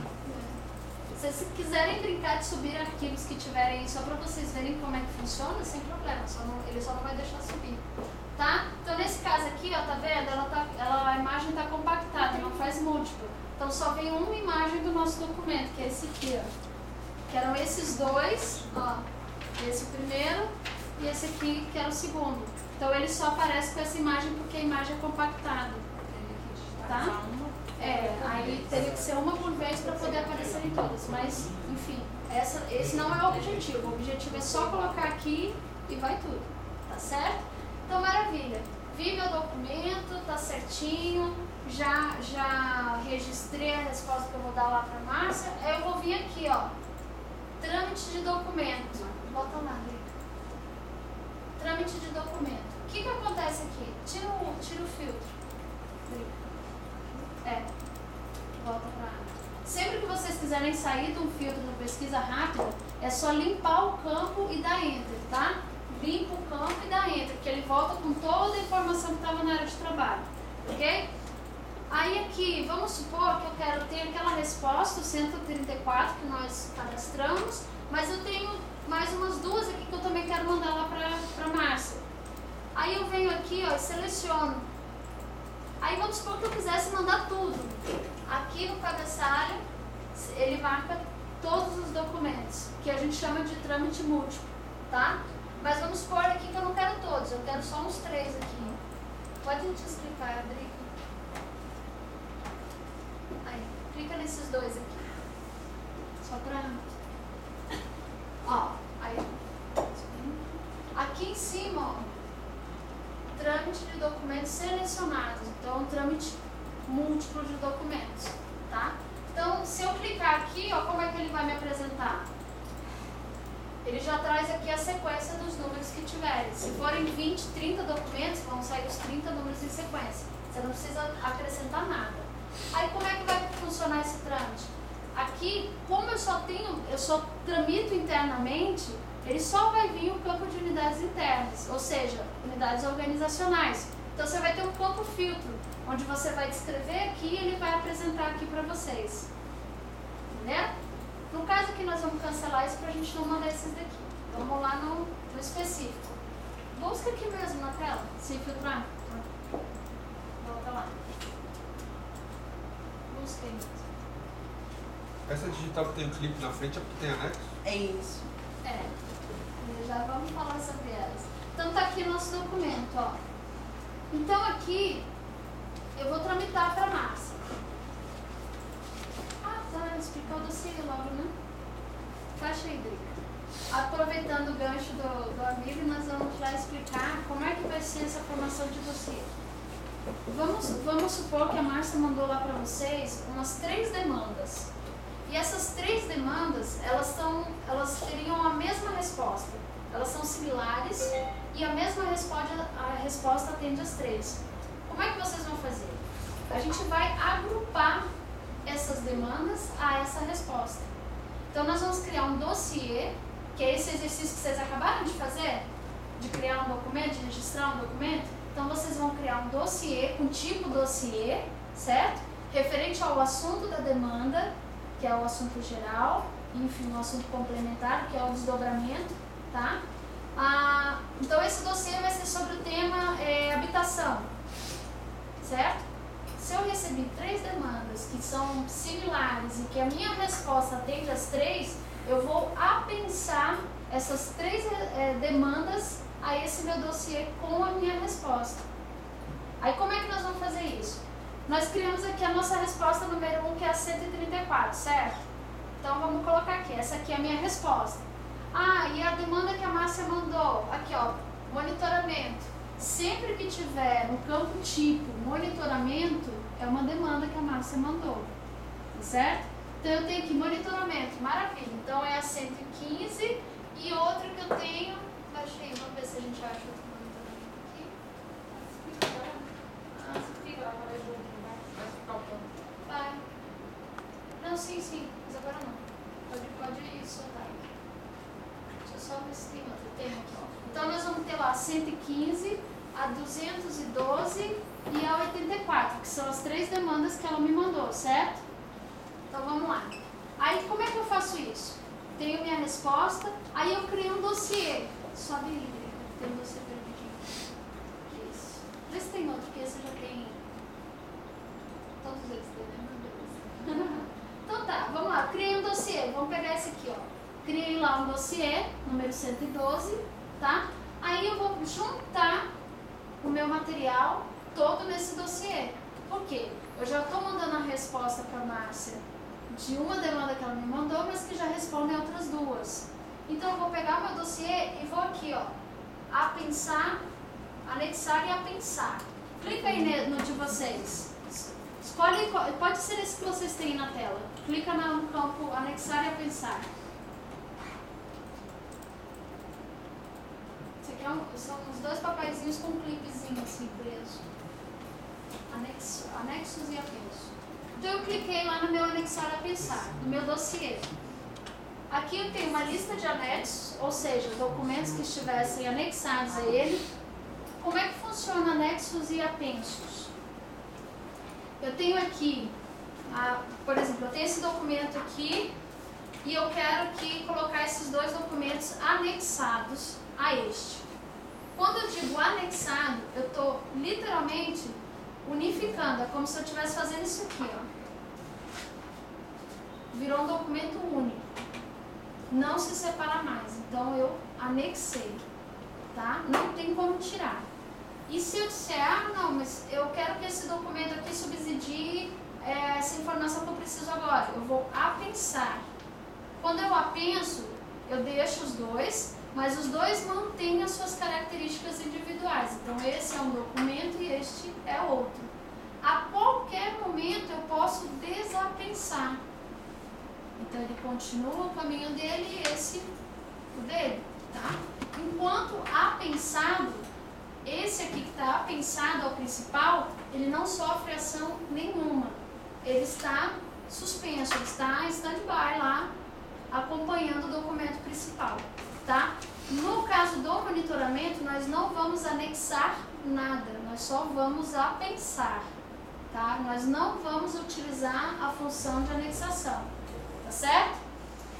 Se vocês quiserem brincar de subir arquivos que tiverem só para vocês verem como é que funciona, sem problema. Ele só não vai deixar subir. Tá? Então, nesse caso aqui, ó, tá vendo? A imagem está compactada, não faz múltiplo. Então, só vem uma imagem do nosso documento, que é esse aqui, ó. Que eram esses dois, ó. Esse primeiro e esse aqui, que era o segundo. Então ele só aparece com essa imagem porque a imagem é compactada. Tá? Aí teria que ser uma por vez para poder aparecer em todas. Mas, enfim, esse não é o objetivo. O objetivo é só colocar aqui e vai tudo. Tá certo? Então, maravilha. Vi meu documento, tá certinho. Já registrei a resposta que eu vou dar lá para a Márcia. Aí eu vou vir aqui, ó. Trâmite de documento. Bota lá, Drica. Trâmite de documento. O que acontece aqui? Tira o filtro. Volta pra área. Sempre que vocês quiserem sair de um filtro da pesquisa rápida, é só limpar o campo e dar Enter, tá? Limpa o campo e dá Enter, porque ele volta com toda a informação que estava na área de trabalho, ok? Aí aqui, vamos supor que eu quero ter aquela resposta, o 134 que nós cadastramos, mas eu tenho mais umas duas aqui que eu também quero mandar lá para Márcia. Aí eu venho aqui, ó, e seleciono. Aí vamos supor que eu quisesse mandar tudo. Aqui no cabeçalho, ele marca todos os documentos, que a gente chama de trâmite múltiplo, tá? Mas vamos supor aqui que eu não quero todos, eu quero só uns 3 aqui. Pode te explicar, Drica? Aí, clica nesses 2 aqui. Só pra... Ó, aí... Aqui em cima, ó. Trâmite de documentos selecionados, então um trâmite múltiplo de documentos, tá? Então, se eu clicar aqui, ó, como é que ele vai me apresentar? Ele já traz aqui a sequência dos números que tiverem. Se forem 20, 30 documentos, vão sair os 30 números em sequência. Você não precisa acrescentar nada. Aí, como é que vai funcionar esse trâmite? Aqui, como eu só tramito internamente, ele só vai vir o campo de unidades internas, ou seja, unidades organizacionais. Então você vai ter um campo filtro, onde você vai descrever aqui e ele vai apresentar aqui para vocês. Entendeu? No caso aqui nós vamos cancelar isso para a gente não mandar esses daqui. Vamos lá no específico. Busca aqui mesmo na tela, sem filtrar. Volta lá. Busca aí. Essa digital que tem um clipe na frente é porque tem anexo? É isso. Já vamos falar sobre elas. Então tá aqui nosso documento, ó. Então aqui eu vou tramitar para a Márcia. Tá, explicar o dossiê logo, né? Fecha aí, Drica. Aproveitando o gancho do amigo, nós vamos já explicar como é que vai ser essa formação de dossiê. Vamos supor que a Márcia mandou lá para vocês umas 3 demandas. E essas 3 demandas, elas teriam a mesma resposta. Elas são similares e a mesma resposta atende as 3. Como é que vocês vão fazer? A gente vai agrupar essas demandas a essa resposta. Então nós vamos criar um dossiê, que é esse exercício que vocês acabaram de fazer, de criar um documento, de registrar um documento. Então vocês vão criar um dossiê com tipo dossiê, certo? Referente ao assunto da demanda, que é o assunto geral, enfim, o assunto complementar, que é o desdobramento, tá? Então esse dossiê vai ser sobre o tema habitação, certo? Se eu recebi 3 demandas que são similares e que a minha resposta atende às 3, eu vou apensar essas 3 demandas a esse meu dossiê com a minha resposta. Aí como é que nós vamos fazer isso? Nós criamos aqui a nossa resposta número 1, que é a 134, certo? Então vamos colocar aqui, essa aqui é a minha resposta. E a demanda que a Márcia mandou, aqui ó, monitoramento. Sempre que tiver no campo tipo monitoramento, é uma demanda que a Márcia mandou, certo? Então eu tenho aqui monitoramento, maravilha. Então é a 115 e outra que eu tenho, baixei, vamos ver se a gente acha outro monitoramento aqui. Fica agora, vai ficar o campo. Vai. Não, sim, mas agora não. Pode soltar aqui. Deixa eu só ver se tem outro. Tem aqui, ó. Então nós vamos ter lá a 115, a 212 e a 84, que são as 3 demandas que ela me mandou, certo? Então vamos lá. Aí como é que eu faço isso? Tenho minha resposta, aí eu criei um dossiê. Sobe aí, tem um dossiê perdido. Isso. Vê se tem outro, porque esse já tem. Todos eles têm, né? Então tá, vamos lá. Criei um dossiê. Vamos pegar esse aqui, ó. Criei lá um dossiê, número 112, tá? Aí eu vou juntar o meu material todo nesse dossiê. Por quê? Eu já estou mandando a resposta para a Márcia de uma demanda que ela me mandou, mas que já respondem outras duas. Então eu vou pegar o meu dossiê e vou aqui, ó, a pensar, anexar e a pensar. Clica aí no de vocês. Escolhe, pode ser esse que vocês têm na tela. Clica no campo anexar e a pensar. Esse aqui são os 2 papeizinhos com um clipezinho assim preso. Anexos e apenso. Então eu cliquei lá no meu anexar a pensar, no meu dossiê. Aqui eu tenho uma lista de anexos, ou seja, documentos que estivessem anexados a ele. Como é que funciona anexos e apensos? Eu tenho aqui, por exemplo, eu tenho esse documento aqui e eu quero aqui colocar esses 2 documentos anexados a este. Quando eu digo anexado, eu estou literalmente unificando, é como se eu estivesse fazendo isso aqui, ó. Virou um documento único. Não se separa mais, então eu anexei, tá? Não tem como tirar. E se eu disser, não, mas eu quero que esse documento aqui subsidie essa informação que eu preciso agora, eu vou apensar. Quando eu apenso, eu deixo os 2, mas os 2 mantêm as suas características individuais. Então esse é um documento e este é outro. A qualquer momento eu posso desapensar. Então ele continua o caminho dele e esse o dele, tá? Enquanto apensado, esse aqui que está apensado ao principal, ele não sofre ação nenhuma. Ele está suspenso, ele está em stand-by lá, acompanhando o documento principal, tá? No caso do monitoramento, nós não vamos anexar nada, nós só vamos apensar, tá? Nós não vamos utilizar a função de anexação, tá certo?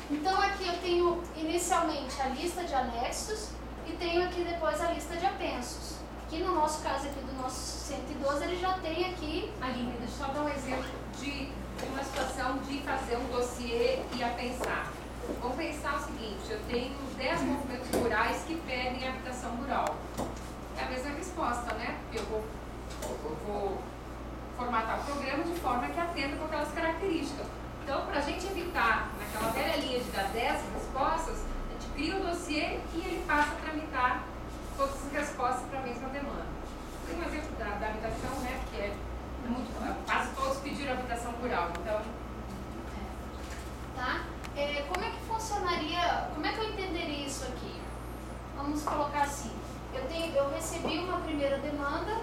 Então aqui eu tenho inicialmente a lista de anexos e tenho aqui depois a lista de apensos. Aqui no nosso caso aqui do nosso 112, ele já tem aqui... Aline, deixa eu só dar um exemplo de uma situação de fazer um dossiê e apensar. Vamos pensar o seguinte, eu tenho 10 movimentos rurais que pedem habitação rural. É a mesma resposta, né? Porque eu vou formatar o programa de forma que atenda com aquelas características. Então, para a gente evitar, naquela velha linha de dar 10 respostas, a gente cria o dossiê e ele passa a tramitar todas as respostas para a mesma demanda. Tem um exemplo da habitação, né? Que é muito, quase todos pediram habitação rural. Então, tá? Como é que funcionaria, como é que eu entenderia isso aqui? Vamos colocar assim, eu recebi uma primeira demanda,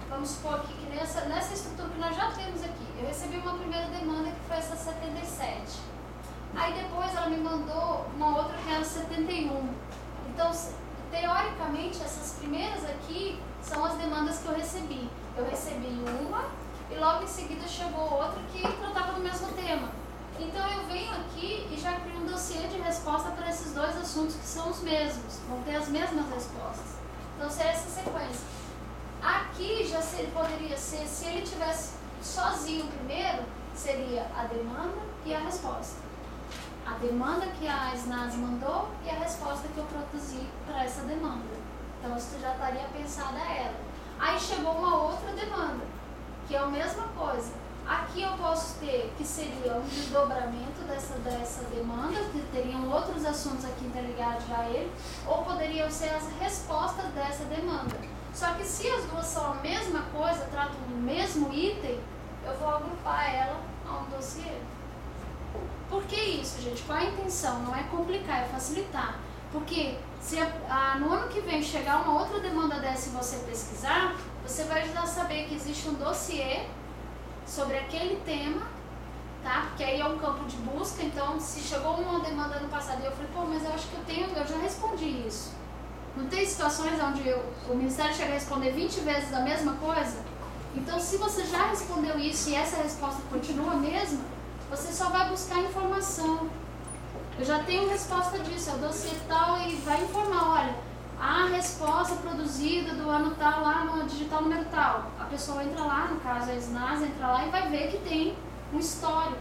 vamos supor aqui que nessa estrutura que nós já temos aqui, eu recebi uma primeira demanda que foi essa 77. Aí depois ela me mandou uma outra que era 71. Então, teoricamente, essas primeiras aqui são as demandas que eu recebi. Eu recebi uma e logo em seguida chegou outra que tratava do mesmo tema. Então eu venho aqui e já crio um dossiê de resposta para esses 2 assuntos que são os mesmos, vão ter as mesmas respostas. Então seria essa sequência. Aqui já poderia ser, se ele tivesse sozinho primeiro, seria a demanda e a resposta. A demanda que a SNAS mandou e a resposta que eu produzi para essa demanda. Então isso já estaria pensada ela. Aí chegou uma outra demanda, que é a mesma coisa. Aqui eu posso ter que seria um desdobramento dessa demanda, que teriam outros assuntos aqui interligados já a ele, ou poderiam ser as respostas dessa demanda. Só que se as duas são a mesma coisa, tratam do mesmo item, eu vou agrupar ela a um dossiê. Por que isso, gente? Qual a intenção? Não é complicar, é facilitar. Porque se no ano que vem chegar uma outra demanda dessa e você pesquisar, você vai já saber que existe um dossiê sobre aquele tema, tá? Porque aí é um campo de busca, então se chegou uma demanda no passado e eu falei, pô, mas eu acho que eu já respondi isso. Não tem situações onde o Ministério chega a responder 20 vezes a mesma coisa? Então se você já respondeu isso e essa resposta continua a mesma, você só vai buscar informação. Eu já tenho resposta disso, é o dossiê tal e vai informar, olha, a resposta produzida do ano tal lá no digital número tal. A pessoa entra lá, no caso a SNAS, entra lá e vai ver que tem um histórico.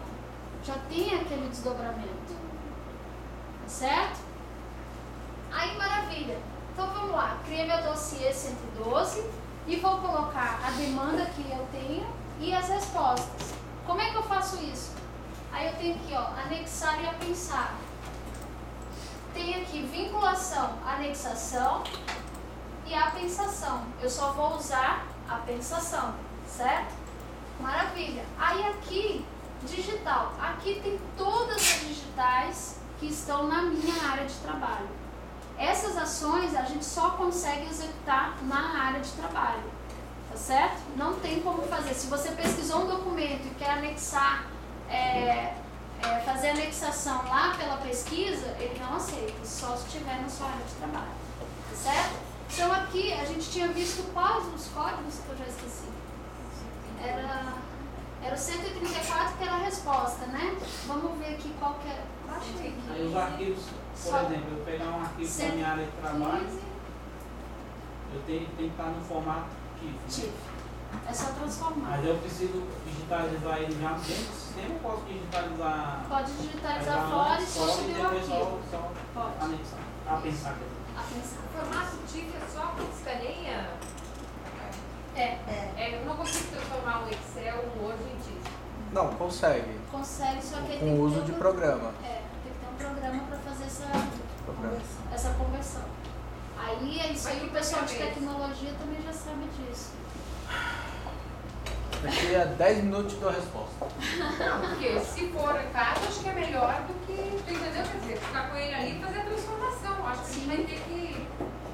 Já tem aquele desdobramento. Tá certo? Aí, maravilha. Então vamos lá, criei meu dossiê 112 e vou colocar a demanda que eu tenho e as respostas. Como é que eu faço isso? Aí eu tenho aqui, ó, anexar e apensar. Tem aqui vinculação, anexação e apensação. Eu só vou usar a apensação, certo? Maravilha. Aí aqui, digital. Aqui tem todas as digitais que estão na minha área de trabalho. Essas ações a gente só consegue executar na área de trabalho, tá certo? Não tem como fazer. Se você pesquisou um documento e quer anexar, fazer anexação lá pela pesquisa, ele não aceita, só se estiver na sua área de trabalho, tá certo? Então aqui a gente tinha visto quais os códigos que eu já esqueci. Era o 134 que era a resposta, né? Vamos ver aqui qual que é. Achei aqui. Aí os arquivos, por exemplo, eu pegar um arquivo da minha área de trabalho, eu tenho que estar no formato TIFF. É só transformar. Mas eu preciso digitalizar ele já dentro do sistema ou posso digitalizar? Pode digitalizar fora e só subir o arquivo. Só anexar. Apensar. O formato TIFF é só que escaneia? Eu não consigo transformar um Excel, um Word em TIFF. Não, consegue. Consegue, só que Com o uso de programa. Tem que ter um programa para fazer essa conversão. Aí é isso aí, o pessoal de tecnologia também já sabe disso. Daqui a 10 minutos dou a resposta. Não, porque se for em casa, acho que é melhor do que, entendeu? Quer dizer, ficar com ele ali e fazer a transformação. Acho que a gente vai ter que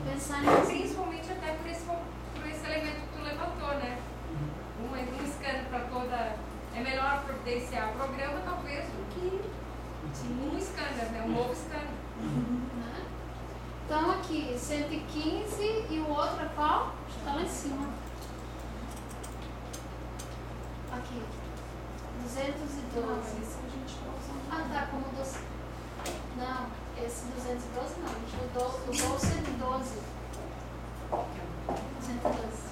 pensar nisso. Principalmente até por esse elemento que tu levantou, né? Um scanner para toda... É melhor providenciar o programa, talvez, do que um scanner, né? Um novo scanner. Então aqui, 115 e o outro é qual? Está lá em cima. Aqui, 212. Ah, tá, como doce. Não, esse 212 não, a gente usou o 112. 112.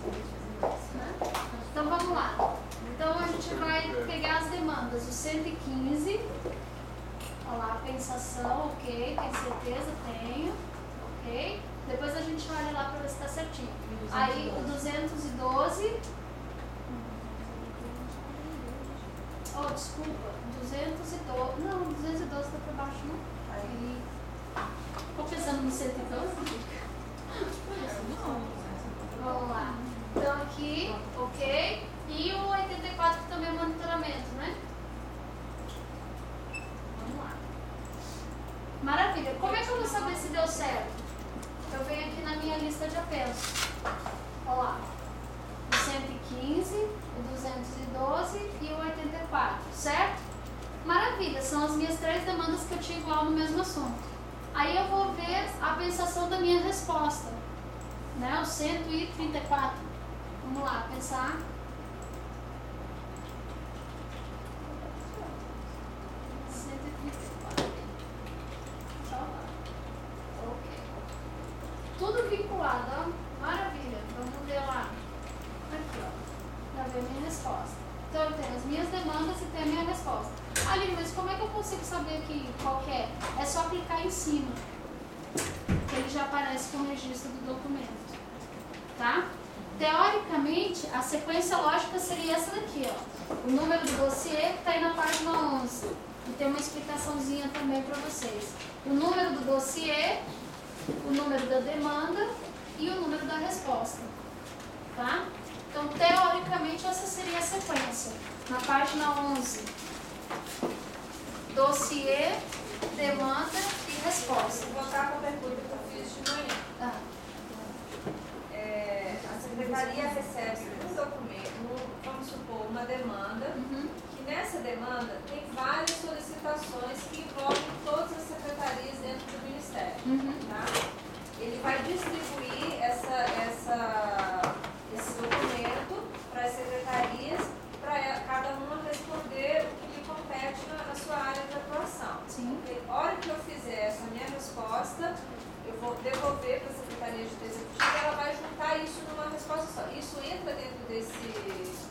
Então vamos lá. Então a gente vai pegar as demandas, o 115. Olha lá, pensação, ok, tem certeza? Tenho, ok. Depois a gente olha lá para ver se está certinho. Aí o 212. Oh, desculpa, 212. Não, 212 está para baixo, não? Aí. Estou pensando no 112? Vamos lá. Então aqui, ok. E o 84 também é monitoramento, né? Vamos lá. Maravilha. Como é que eu vou saber se deu certo? Eu venho aqui na minha lista de apensos. Olha lá. O 115, o 212 e o 84, certo? Maravilha. São as minhas 3 demandas que eu tinha igual no mesmo assunto. Aí eu vou ver a pensação da minha resposta. Né? O 134. Vamos lá, pensar. Tudo vinculado, ó. Maravilha. Vamos ver lá. Aqui, ó. Para ver a minha resposta. Então eu tenho as minhas demandas e tenho a minha resposta. Ali, mas como é que eu consigo saber aqui qual que é? É só clicar em cima. Que ele já aparece com o registro do documento. Tá? Teoricamente, a sequência lógica seria essa daqui, ó. O número do dossiê está aí na página 11. E tem uma explicaçãozinha também para vocês. O número do dossiê, o número da demanda e o número da resposta. Tá? Então, teoricamente, essa seria a sequência. Na página 11, dossiê, demanda e resposta. Vou voltar com a pergunta que eu fiz de manhã. A secretaria recebe um documento, vamos supor, uma demanda, que nessa demanda tem várias solicitações que envolvem todas as secretarias dentro do Ministério. Tá? Ele vai distribuir esse documento para as secretarias, para cada uma responder o que lhe compete na sua área de atuação. Sim. Porque a hora que eu fizer essa minha resposta, eu vou devolver para a Secretaria de Executiva, ela vai juntar isso numa resposta só. Isso entra dentro desse...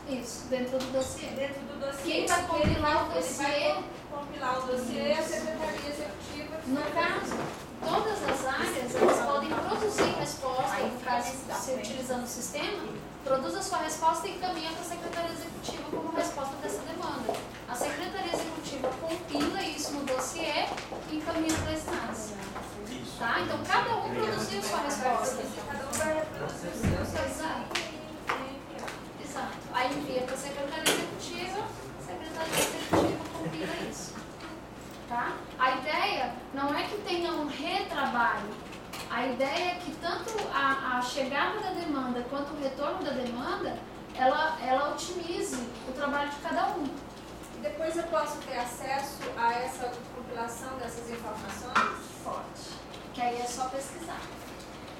Isso, dentro do dossiê. Dentro do dossiê. Quem vai compilar o dossiê? Ele vai compilar o dossiê e a Secretaria Executiva... No caso, todas as áreas, elas podem produzir resposta, no caso, se utilizando o sistema, produz a sua resposta e encaminha para a Secretaria Executiva como resposta dessa demanda. A Secretaria Executiva compila isso no dossiê e encaminha para a SNAS. Tá? Então, cada um produziu sua resposta. Cada um vai reproduzir o seu. Exato. Aí envia para a Secretaria Executiva, a Secretaria Executiva compila isso. Tá? A ideia não é que tenha um retrabalho. A ideia é que tanto a chegada da demanda quanto o retorno da demanda, ela otimize o trabalho de cada um. E depois eu posso ter acesso a essa compilação dessas informações? Pode. Que aí é só pesquisar.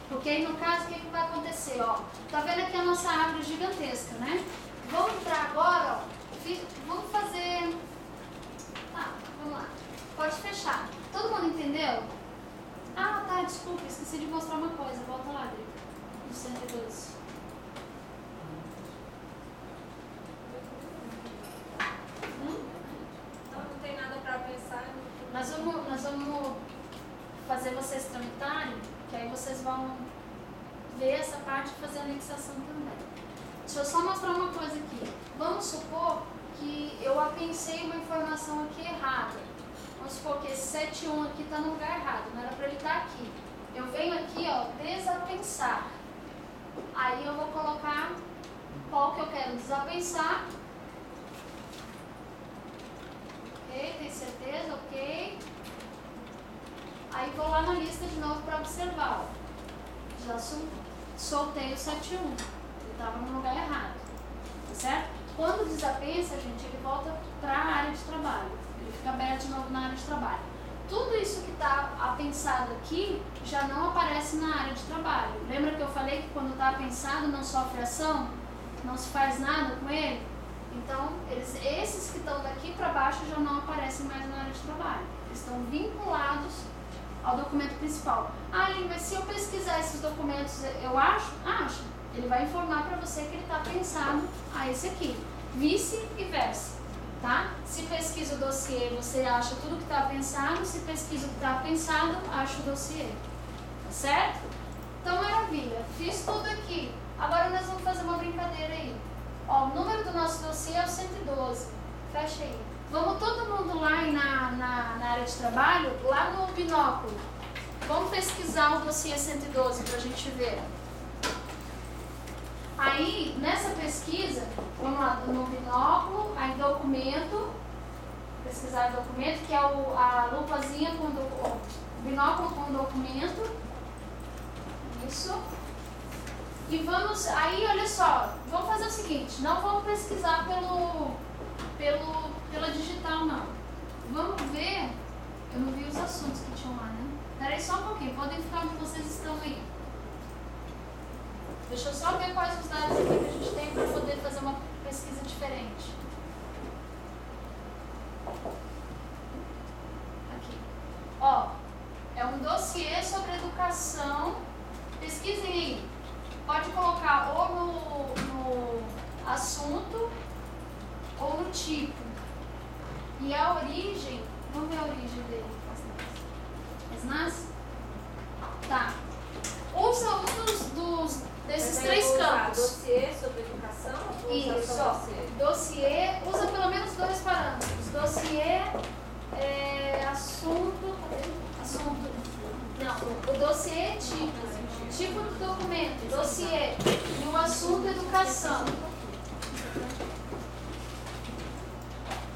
Porque aí no caso, o que vai acontecer? Ó, tá vendo aqui a nossa árvore gigantesca, né? Vamos entrar agora, ó. Vamos fazer... Tá, vamos lá. Pode fechar. Todo mundo entendeu? Ah, tá, desculpa, esqueci de mostrar uma coisa. Volta lá, Drica. No 112. Então não tem nada para pensar. Nós vamos fazer vocês tramitarem, que aí vocês vão ver essa parte e fazer a anexação também. Deixa eu só mostrar uma coisa aqui. Vamos supor que eu apensei uma informação aqui errada. Vamos supor que esse 71 aqui está no lugar errado, não era para ele estar aqui. Eu venho aqui, ó, desapensar. Aí eu vou colocar qual que eu quero desapensar. Ok, tem certeza? Ok. Aí vou lá na lista de novo para observar. Ó. Já soltei o 71. Ele estava no lugar errado. Tá certo? Quando desapensa, gente, ele volta para a área de trabalho. Ele fica aberto de novo na área de trabalho. Tudo isso que está apensado aqui já não aparece na área de trabalho. Lembra que eu falei que quando está apensado não sofre ação? Não se faz nada com ele? Então, esses que estão daqui para baixo já não aparecem mais na área de trabalho. Eles estão vinculados ao documento principal. Ah, mas se eu pesquisar esses documentos, eu acho? Acho. Ele vai informar para você que ele está pensado a esse aqui. Vice e versa. Tá? Se pesquisa o dossiê, você acha tudo que está pensado. Se pesquisa o que está pensado, acha o dossiê. Tá certo? Então, maravilha. Fiz tudo aqui. Agora nós vamos fazer uma brincadeira aí. Ó, o número do nosso dossiê é o 112. Fecha aí. Vamos todo mundo lá na área de trabalho, lá no binóculo. Vamos pesquisar o dossiê 112 para a gente ver. Aí, nessa pesquisa, vamos lá, no binóculo, aí documento, pesquisar documento, que é a lupazinha com o binóculo com documento. Isso. E vamos, aí olha só, vamos fazer o seguinte, não vamos pesquisar pela digital não. Vamos ver, eu não vi os assuntos que tinham lá, né? Peraí só um pouquinho, podem ficar onde vocês estão aí. Deixa eu só ver quais os dados aqui que a gente tem para poder fazer uma pesquisa diferente. Aqui. Ó, é um dossiê sobre educação. Pesquisem aí. Pode colocar ou no assunto ou no tipo. E a origem, vamos ver a origem dele. SNAS? Tá. Usa um desses três campos. Dossiê sobre educação? Isso, ó. Dossiê, usa pelo menos dois parâmetros. Dossiê, assunto. Assunto. Não, o dossiê é tipo. Tipo do documento, dossiê. E o assunto, educação.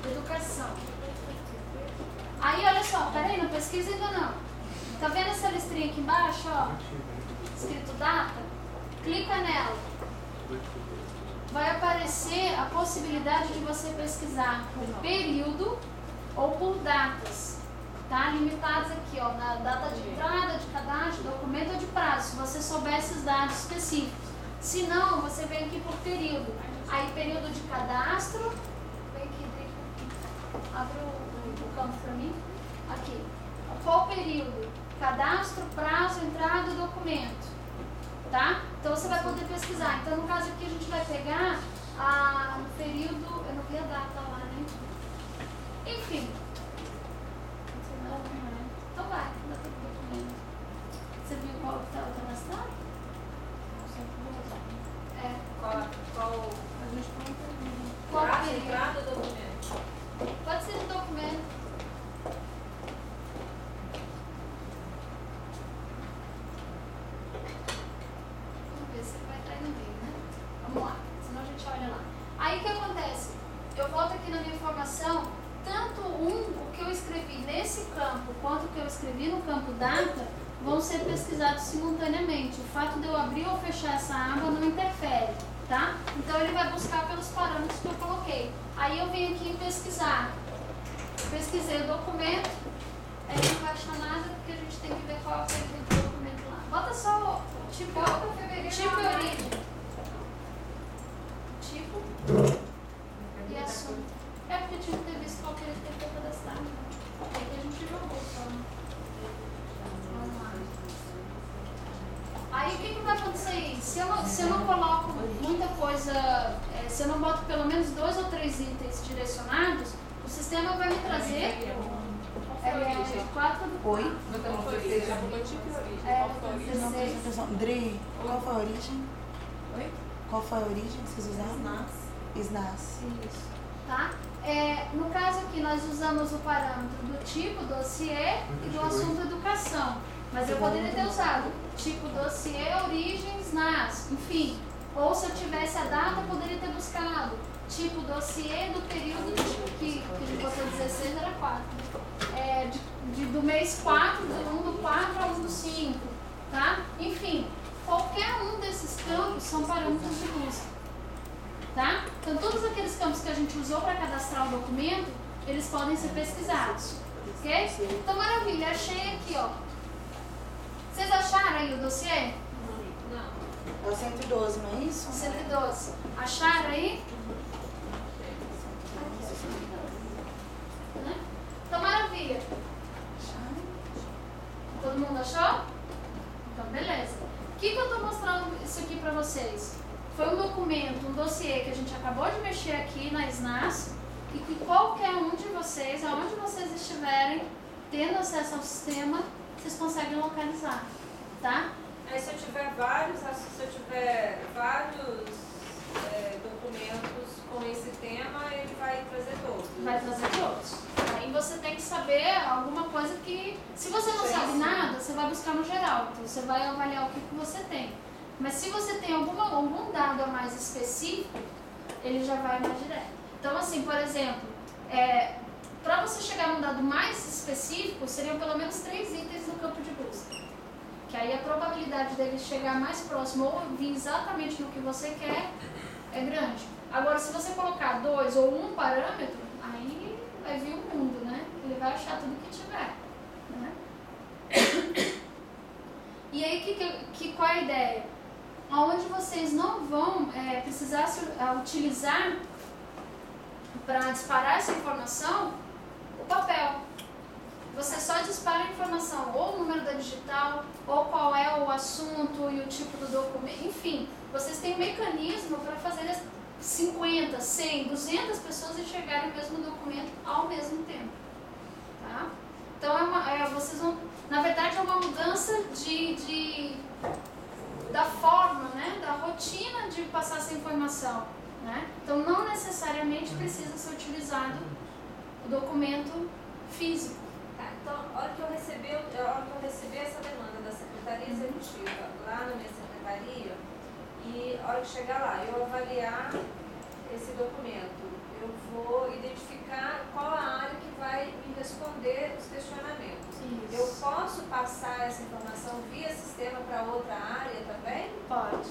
Educação. Aí, olha só, peraí, não pesquisa ainda não. Tá vendo essa listrinha aqui embaixo, ó? Escrito data? Clica nela. Vai aparecer a possibilidade de você pesquisar por período ou por datas. Tá? Limitadas aqui, ó, na data de entrada, de cadastro, documento ou de prazo, se você souber esses dados específicos. Se não, você vem aqui por período. Aí, período de cadastro. Vem aqui, abre o campo para mim. Aqui. Qual período? Cadastro, prazo, entrada e documento. Tá? Então, você vai poder pesquisar. Então, no caso aqui, a gente vai pegar no período... Eu não vi a data lá, né? Enfim. Então vai, dá todo o documento. Você viu qual que estava cadastrado? Qual a escrevi no campo data vão ser pesquisados simultaneamente. O fato de eu abrir ou fechar essa aba não interfere, tá? Então ele vai buscar pelos parâmetros que eu coloquei. Aí eu venho aqui em pesquisar. Pesquisei o documento, aí não vai achar nada porque a gente tem que ver qual é o período do documento lá. Bota só o tipo e origem. Tipo e assunto. É porque tinha que ter visto qual que ele tem que cadastrar. É que a gente jogou só. Vamos lá. Aí o que vai acontecer aí? Se eu não coloco muita coisa, se eu não boto pelo menos 2 ou 3 itens direcionados, o sistema vai me trazer 4 do 4. Oi? Dri, qual foi a origem? Oi? Qual foi a origem que vocês usaram? SNAS. Isso. Tá? No caso aqui, nós usamos o parâmetro do tipo, dossiê e do assunto educação. Mas eu poderia ter usado tipo, dossiê, origem, SNAS, enfim. Ou se eu tivesse a data, eu poderia ter buscado tipo, dossiê do período que a gente botou 16, era 4. Do mês 4, do 1 do 4 ao 1 do 5. Tá? Enfim, qualquer um desses campos são parâmetros de busca. Tá? Então, todos aqueles campos que a gente usou para cadastrar o documento, eles podem ser pesquisados. Ok? Então, maravilha, achei aqui, ó. Vocês acharam aí o dossiê? Não. É o 112, não é isso? 112. Acharam aí? Então, maravilha. Todo mundo achou? Então, beleza. O que eu estou mostrando isso aqui para vocês? Foi um documento, um dossiê que a gente acabou de mexer aqui na SNAS e que qualquer um de vocês, aonde vocês estiverem, tendo acesso ao sistema, vocês conseguem localizar, tá? Aí se eu tiver vários documentos com esse tema, ele vai trazer todos. Vai trazer todos. Aí você tem que saber alguma coisa que, se você não sabe nada, você vai buscar no geral. Então você vai avaliar o que você tem. Mas se você tem algum dado a mais específico, ele já vai mais direto. Então assim, por exemplo, para você chegar num dado mais específico, seriam pelo menos 3 itens no campo de busca. Que aí a probabilidade dele chegar mais próximo ou vir exatamente no que você quer é grande. Agora, se você colocar 2 ou 1 parâmetro, aí vai vir o mundo, né? Ele vai achar tudo que tiver. Né? E aí, qual é a ideia? Onde vocês não vão precisar utilizar para disparar essa informação, o papel. Você só dispara a informação, ou o número da digital, ou qual é o assunto e o tipo do documento, enfim. Vocês têm um mecanismo para fazer 50, 100, 200 pessoas enxergarem o mesmo documento ao mesmo tempo. Tá? Então, vocês vão, na verdade, é uma mudança da forma, né, da rotina de passar essa informação. Né? Então, não necessariamente precisa ser utilizado o documento físico. Tá, então, a hora que eu receber essa demanda da Secretaria Executiva lá na minha secretaria, e a hora que chegar lá, eu avaliar esse documento, eu vou identificar qual a área que vai me responder os questionamentos. Isso. Eu posso passar essa informação via sistema para outra área também? Pode.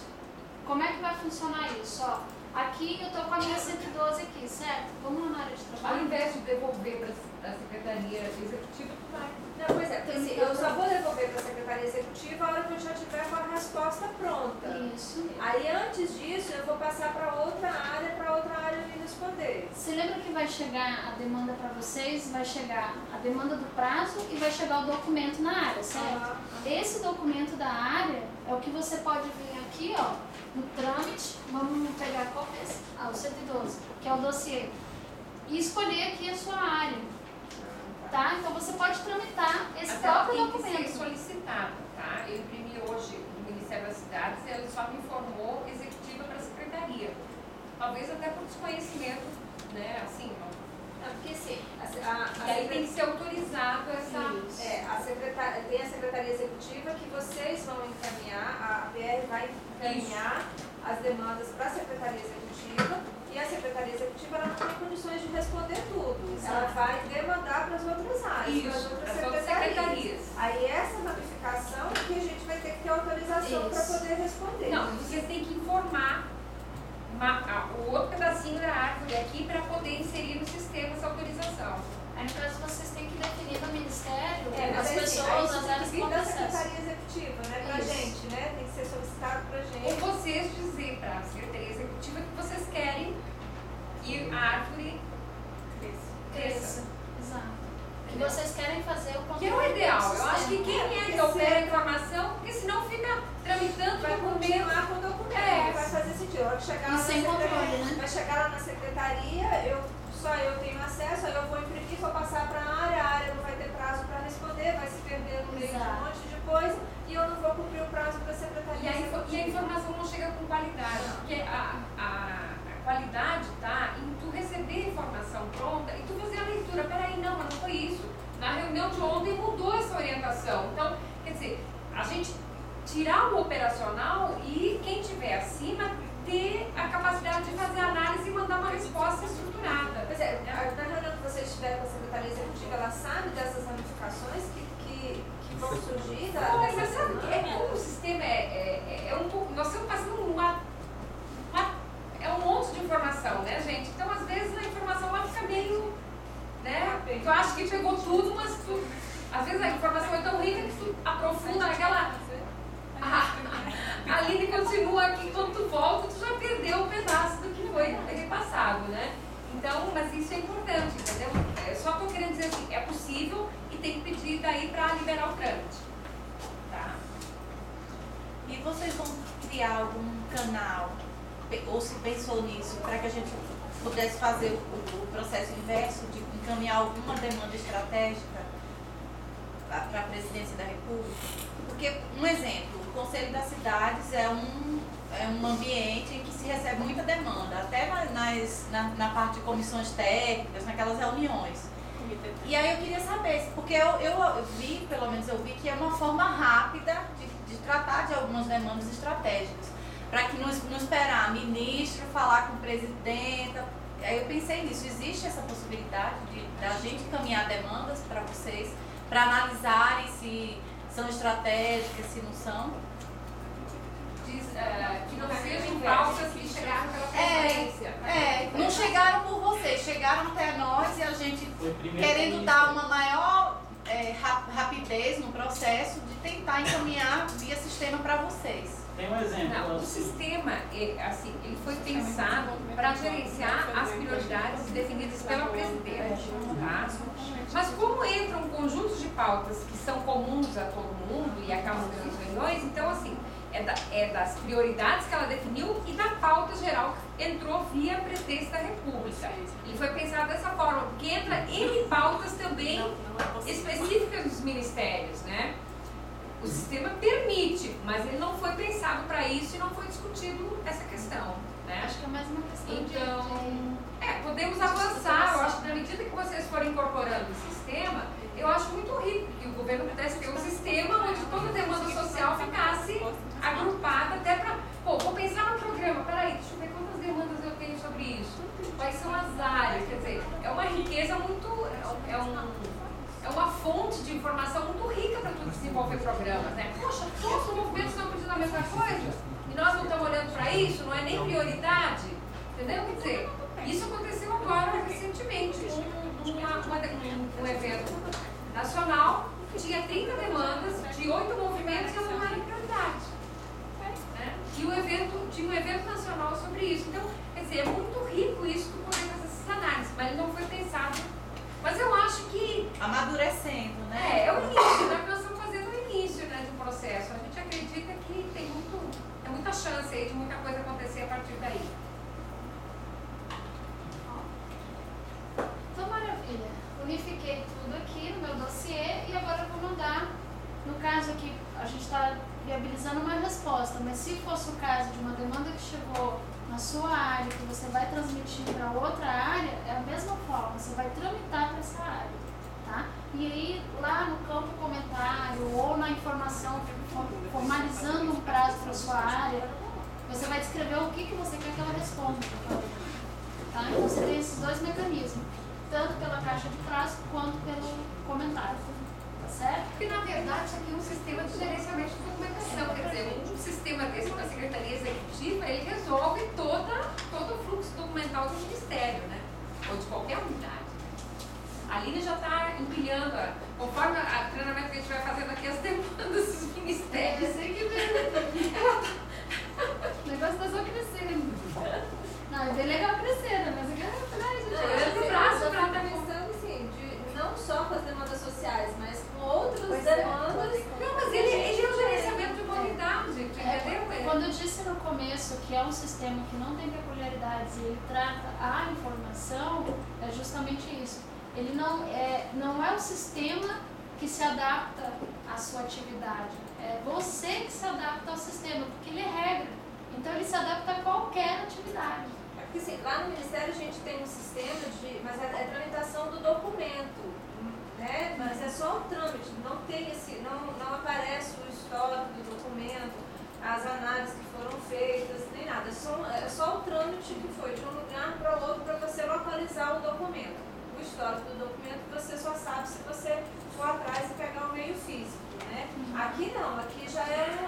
Como é que vai funcionar isso? Ó, aqui eu estou com a minha 112 aqui, certo? Vamos lá na área de Ao trabalho? invés de devolver para a Secretaria Executiva, tu vai. Não, pois é, porque assim, eu só vou devolver para a Secretaria Executiva a hora que eu já tiver com a resposta pronta. Isso. Aí antes disso eu vou passar para outra área me responder. Você lembra que vai chegar a demanda para vocês, vai chegar a demanda do prazo e vai chegar o documento na área, certo? Esse documento da área é o que você pode vir aqui, ó, no trâmite, vamos pegar qual é esse? O 112, que é o dossiê, e escolher aqui a sua área. Tá? Então você pode tramitar esse próprio documento. Tem que ser solicitado, tá? Eu imprimi hoje no Ministério das Cidades e ele só me informou executiva para a Secretaria. Talvez até por desconhecimento, né? Assim, Porque sim, e aí tem que ser autorizado tem a Secretaria Executiva que vocês vão encaminhar, a PR vai encaminhar as demandas para a Secretaria Executiva e a Secretaria Executiva ela não tem condições de responder tudo. Exato. Ela vai demandar para as outras áreas, para as outras secretarias. o outro pedacinho da árvore aqui para poder inserir no sistema essa autorização. Aí, no caso, vocês têm que definir no Ministério Mas as aí, pessoas, as tem que áreas vir com da acesso. Secretaria Executiva, né? Pra Isso. gente, né? Tem que ser solicitado pra gente. Ou vocês dizer para a Secretaria Executiva que vocês querem que a árvore cresça. Exato. Que vocês querem fazer o controle. Que é o ideal. do Eu acho que sistema. quem é que opera a informação, porque senão fica tramitando Vai documento. continuar com o documento, vai fazer sentido. A hora que chegar E lá na sem secretaria, controle, né? vai chegar lá na secretaria, só eu tenho acesso, aí eu vou imprimir, vou passar para a área não vai ter prazo para responder, vai se perder no meio de um Exato. monte de coisa e eu não vou cumprir o prazo da secretaria. E a informação não chega com qualidade, porque a qualidade está em tu receber a informação pronta e tu fazer a leitura. Peraí, não, mas não foi isso. Na reunião de ontem mudou essa orientação. Então, quer dizer, a gente tirar o operacional e quem tiver acima ter a capacidade de fazer análise e mandar uma resposta estruturada. Pois é, na reunião que vocês tiveram com a Secretaria Executiva, ela sabe dessas ramificações que vão surgir da Mas você sabe que é como o sistema é um pouco. Nós estamos passando é um monte de informação, né, gente? Então, às vezes, a informação ela fica meio. Né? Tu acha que pegou tudo, mas às vezes a informação é tão rica que tu aprofunda naquela. A Aline continua aqui, quando tu volta, tu já perdeu um pedaço do que foi repassado, né? Então, mas isso é importante, entendeu? Eu só estou querendo dizer assim, é possível e tem que pedir daí para liberar o trâmite. Tá? E vocês vão criar algum canal, ou se pensou nisso, para que a gente pudesse fazer o processo inverso de encaminhar alguma demanda estratégica para a Presidência da República? Porque, um exemplo, o Conselho das Cidades é um ambiente em que se recebe muita demanda, até na parte de comissões técnicas, naquelas reuniões. E aí eu queria saber, porque eu vi, pelo menos eu vi, que é uma forma rápida de tratar de algumas demandas estratégicas, para que não esperar ministro falar com presidenta. Aí eu pensei nisso, existe essa possibilidade da gente encaminhar demandas para vocês, para analisarem se são estratégicas, se não são? Que não sejam pautas que chegaram pela presidência. Não chegaram por vocês, chegaram até nós e a gente querendo dar uma maior rapidez no processo de tentar encaminhar via sistema para vocês. Tem um exemplo. Não, o sistema, assim, ele foi pensado para gerenciar as prioridades definidas pela presidente, tá? Mas como entram conjuntos de pautas que são comuns a todo mundo e acabam nas reuniões, então, assim, é das prioridades que ela definiu e da pauta geral que entrou via a presidência da República. Ele foi pensado dessa forma, porque entra em pautas também específicas dos ministérios, né? O sistema permite, mas ele não foi pensado para isso e não foi discutido essa questão, né? Acho que é mais uma questão então, podemos avançar. Eu acho que na medida que vocês forem incorporando o sistema, eu acho muito rico que o governo pudesse ter um sistema onde toda demanda social ficasse agrupada até para... vou pensar no programa, peraí, deixa eu ver quantas demandas eu tenho sobre isso, quais são as áreas, quer dizer, é uma riqueza muito... É uma fonte de informação muito rica para tu desenvolver programas, né? Poxa, todos os movimentos estão pedindo a mesma coisa e nós não estamos olhando para isso, não é nem prioridade, entendeu? Quer dizer, isso aconteceu agora recentemente, um evento nacional, tinha 30 demandas de 8 movimentos e eu não era prioridade. Né? E tinha um evento nacional sobre isso. Então, quer dizer, é muito rico isso para poder fazer essas análises, mas ele não foi pensado. Mas eu acho que... amadurecendo, né? É o início, né? Nós estamos fazendo o início, né, de um processo. A gente acredita que tem muita chance aí de muita coisa acontecer a partir daí. Então, maravilha. Unifiquei tudo aqui no meu dossiê e agora eu vou mandar, no caso aqui, a gente está viabilizando uma resposta, mas se fosse o caso de uma demanda que chegou na sua área, que você vai transmitir para outra área, é a mesma forma, você vai tramitar para essa área, tá? E aí, lá no campo comentário ou na informação, formalizando um prazo para sua área, você vai descrever o que você quer que ela responda. Tá? Então, você tem esses dois mecanismos, tanto pela caixa de prazo quanto pelo comentário. Tá certo? Porque, na verdade, isso aqui é um sistema de gerenciamento de documentação. Quer dizer, um sistema desse da Secretaria Executiva, ele resolve todo o fluxo documental do Ministério, né? Ou de qualquer unidade. A Aline já está empilhando, conforme o treinamento que a gente vai fazendo aqui, as demandas dos ministérios. Tem que ver. O negócio está só crescendo. Não, é bem legal crescer, né? Mas Eu estou pensando assim, não só com as demandas sociais, mas com outras demandas. Não, mas ele é o gerenciamento de uma unidade, entendeu? Quando eu disse no começo que é um sistema que não tem peculiaridades e ele trata a informação, é justamente isso. Ele não é o sistema que se adapta à sua atividade. É você que se adapta ao sistema, porque ele é regra. Então ele se adapta a qualquer atividade. Porque assim, lá no Ministério a gente tem um sistema mas é tramitação do documento, né? Mas é só o trâmite, não aparece o histórico do documento, as análises que foram feitas, nem nada. É só o trâmite que foi de um lugar para o outro para você localizar o documento. O histórico do documento você só sabe se você for atrás e pegar o meio físico, né? Aqui não, aqui já é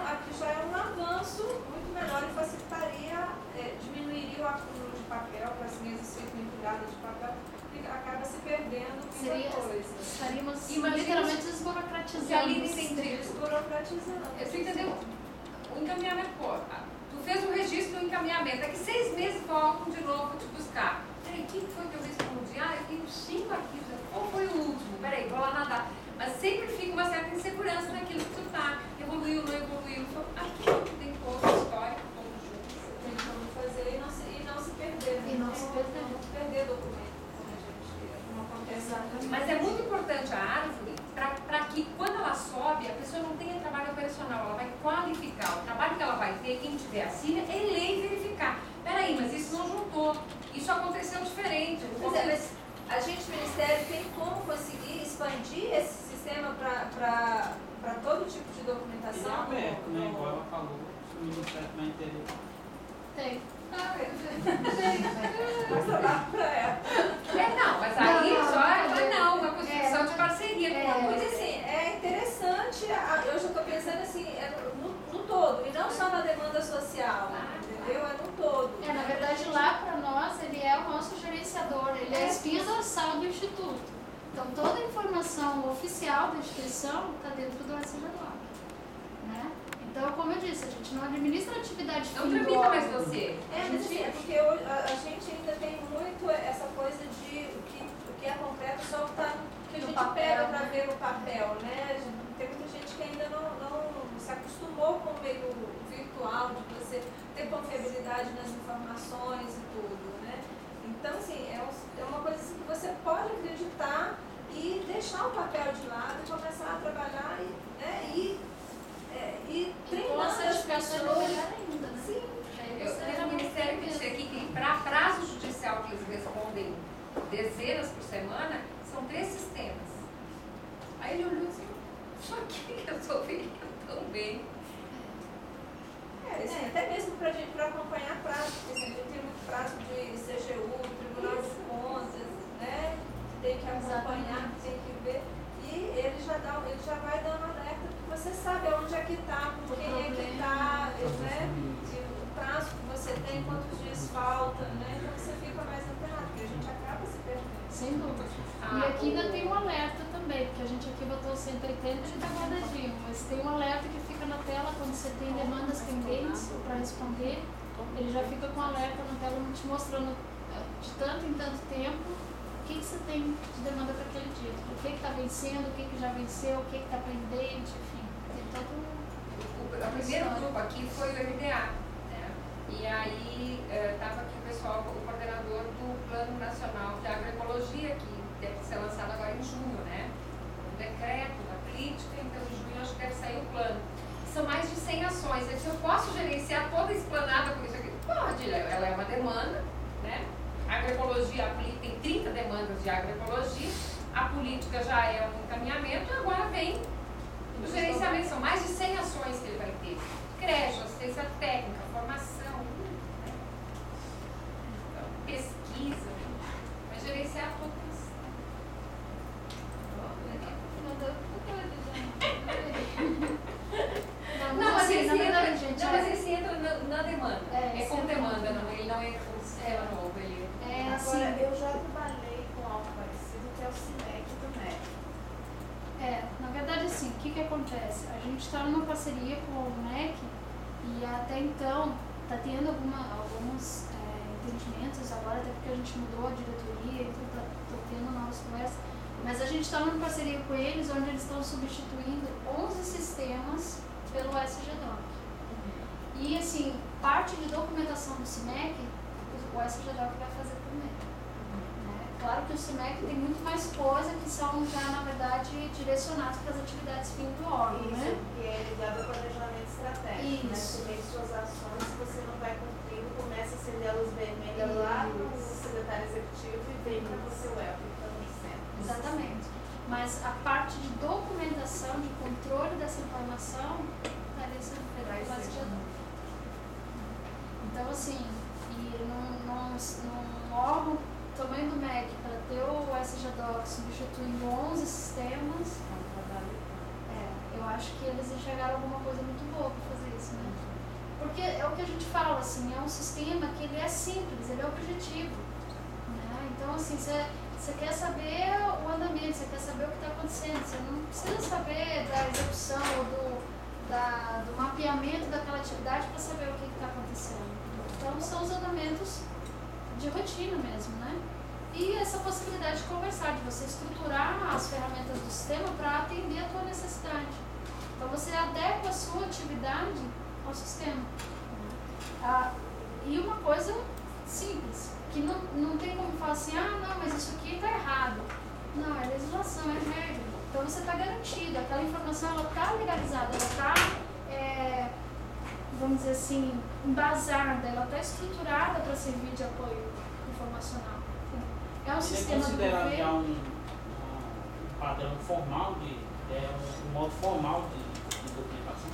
um avanço muito melhor e facilitaria, diminuiria o acúmulo de papel, para as mesas ficam empilhadas de papel, e acaba se perdendo muita coisa. Estaríamos Imagina literalmente se a desburocratizando. Aline entendeu. Desburocratizando. Você entendeu? O encaminhamento, tu fez o registro do encaminhamento, daqui 6 meses voltam de novo te buscar. Peraí, quem foi que eu respondi? Eu tenho 5 arquivos. Qual foi o último? Peraí, vou lá nadar. Mas sempre fica uma certa insegurança naquilo que tu está. Evoluiu, não evoluiu. Aqui tem todo o histórico, todo junto. Tem como fazer e não se perder. E não se perder. Não perder documento, como a gente não acontece. Mas é muito importante a árvore para que, quando ela sobe, a pessoa não tenha trabalho operacional. Ela vai qualificar. O trabalho que ela vai ter, quem tiver assina, é ler e verificar. Peraí, mas isso não juntou. Isso aconteceu diferente. Mas a gente, Ministério, tem como conseguir expandir esse sistema para todo tipo de documentação? Ele é aberto, né? Igual ela falou, o Ministério vai entender. Tem. Não, mas aí uma construção de parceria. Mas assim, é interessante, eu já estou pensando assim, no todo, e não só na demanda social, entendeu? É no todo. Na verdade, lá para nós, ele é o nosso gerenciador, ele é a espinha dorsal do Instituto. Então, toda a informação oficial da instituição está dentro do SGDOC, né? Então, como eu disse, a gente não administra atividade não tramita mais você. Porque a gente ainda tem muito essa coisa de o que é concreto só está que a gente pega para ver no papel, né? Tem muita gente que ainda não se acostumou com o meio virtual, de você ter confiabilidade nas informações e tudo, né? Então, assim, é uma coisa assim que você pode acreditar e deixar o papel de lado e começar a trabalhar e treinando as pessoas. Ainda, né? Sim. O Ministério que disse aqui que para prazo judicial que eles respondem dezenas por semana, são 3 sistemas. Aí ele olhou assim, só que resolveria tão bem. Até mesmo para acompanhar prazo, porque assim, a gente tem muito prazo de CGU, Tribunal de Contas, né? Tem que acompanhar, tem que ver. E ele já vai dando alerta, porque você sabe onde é que está, com quem é que está, né? O prazo que você tem, quantos dias falta, né? Então você fica mais antenado, porque a gente acaba se perdendo. Sem dúvida. E aqui ainda tem um alerta também, porque a gente aqui botou 180 e está guardadinho, mas tem um alerta que fica na tela quando você tem demandas pendentes para responder, ele já fica com alerta na tela te mostrando de tanto em tanto tempo o que você tem de demanda para aquele dia, o que está vencendo, o que já venceu, o que está pendente, enfim, tem todo O primeiro grupo aqui foi o MDA, né? E aí estava aqui o pessoal, o coordenador do Plano Nacional de Agroecologia, que deve ser lançado agora em junho, né? Um decreto da política, então em junho acho que deve sair o plano. São mais de 100 ações. Eu disse, eu posso gerenciar toda a esplanada por isso aqui? Pode, ela é uma demanda, né? A agroecologia, a política tem 30 demandas de agroecologia, a política já é um encaminhamento, agora vem o gerenciamento. São mais de 100 ações que ele vai ter. Creche, assistência técnica, formação, né? Então, pesquisa, vai gerenciar tudo isso. assim, o que acontece? A gente está numa parceria com o MEC e até então está tendo alguns entendimentos agora, até porque a gente mudou a diretoria, então está tendo novas conversas, mas a gente está numa parceria com eles onde eles estão substituindo 11 sistemas pelo SGDoc. E assim, parte de documentação do CIMEC, o SGDoc vai fazer também. Claro que o CIMEC tem muito mais coisa que são já, na verdade, direcionadas para as atividades fim do órgão, né? E é ligado ao planejamento estratégico, né? Você vê suas ações, se você não vai cumprindo, começa a acender a luz vermelha lá no secretário executivo e vem para você o ELP também sempre. Exatamente. Mas a parte de documentação, de controle dessa informação, está ali sendo feita pelo SGDoc. Então, assim, num órgão tamanho do MEC, para ter o SGDoc substituindo 11 sistemas, eu acho que eles enxergaram alguma coisa muito boa para fazer isso, né? Porque é o que a gente fala, assim, é um sistema que ele é simples, ele é objetivo, né? Então, assim, você quer saber o andamento, você quer saber o que está acontecendo, você não precisa saber da execução ou do mapeamento daquela atividade para saber o que está acontecendo. Então, são os andamentos de rotina mesmo, né? E essa possibilidade de conversar, de você estruturar as ferramentas do sistema para atender a tua necessidade. Então você adequa a sua atividade ao sistema. E uma coisa simples, que não tem como falar assim, não, mas isso aqui está errado. Não, é legislação, é regra. Então você está garantido, aquela informação ela está legalizada, ela está, vamos dizer assim, embasada, ela está estruturada para servir de apoio informacional. É um sistema do governo. Você considera um padrão formal, um modo formal de documentação?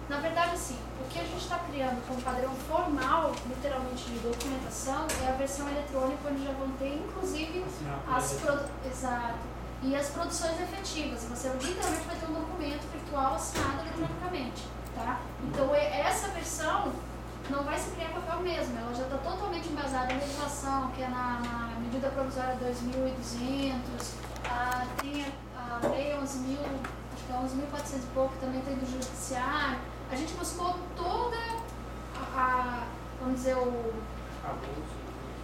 Na verdade, sim. O que a gente está criando como padrão formal, literalmente, de documentação, é a versão eletrônica, onde já vão ter, inclusive, exato. E as produções efetivas. Você literalmente vai ter um documento virtual assinado eletronicamente. Tá? Então, essa versão não vai se criar papel mesmo, ela já está totalmente embasada em legislação, que é na medida provisória 2.200, tem a lei 11.000, acho que é 11.400 e pouco, também tem do judiciário. A gente buscou toda vamos dizer, o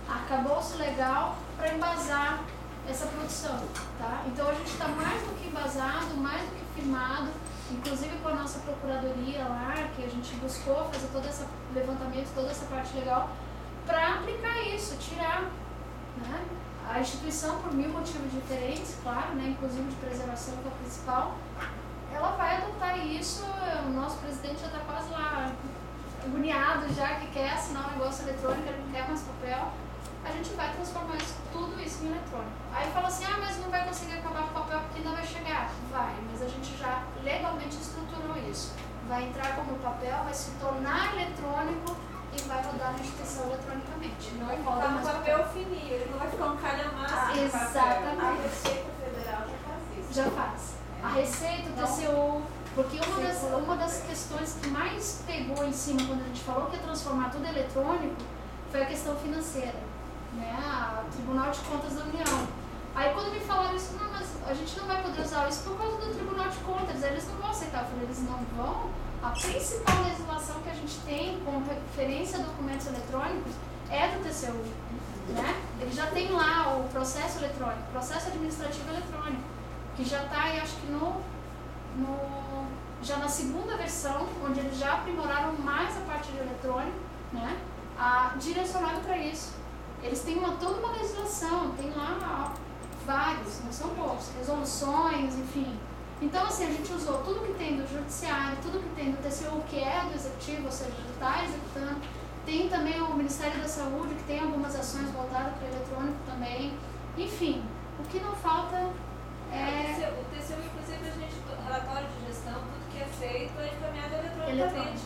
arcabouço legal para embasar essa produção, tá? Então a gente está mais do que embasado, mais do que firmado, inclusive com a nossa procuradoria lá, que a gente buscou fazer todo esse levantamento, toda essa parte legal, para aplicar isso, tirar, né? A instituição, por 1000 motivos diferentes, claro, né? Inclusive de preservação, que é o principal, ela vai adotar isso. O nosso presidente já está quase lá, agoniado já, que quer assinar um negócio eletrônico, ele não quer mais papel. A gente vai transformar tudo isso em eletrônico. Aí fala assim, mas não vai conseguir acabar com o papel porque ainda vai chegar. Vai, mas a gente já legalmente estruturou isso. Vai entrar como papel, vai se tornar eletrônico e vai rodar na instituição eletronicamente. Não roda mais papel fininho, ele não vai ficar um calhamaço. Exatamente. A Receita Federal já faz isso. Já faz. A Receita, o TCU, porque uma das questões que mais pegou em cima quando a gente falou que ia transformar tudo eletrônico foi a questão financeira. Né, a Tribunal de Contas da União. Aí quando me falaram isso, não, mas a gente não vai poder usar isso por causa do Tribunal de Contas, eles não vão aceitar. Eu falei, eles não vão? A principal legislação que a gente tem como referência a documentos eletrônicos é do TCU. Né? Ele já tem lá o processo eletrônico, processo administrativo eletrônico, que já está aí, acho que já na segunda versão, onde eles já aprimoraram mais a parte de eletrônico, né? Direcionado para isso. Eles têm toda uma legislação, tem lá vários, não são poucos, resoluções, enfim. Então, assim, a gente usou tudo que tem do judiciário, tudo que tem do TCU, que é do executivo, ou seja, está executando. Tem também o Ministério da Saúde, que tem algumas ações voltadas para o eletrônico também. Enfim, o que não falta é... O TCU, inclusive, a gente, relatório de gestão, tudo que é feito é encaminhado eletronicamente.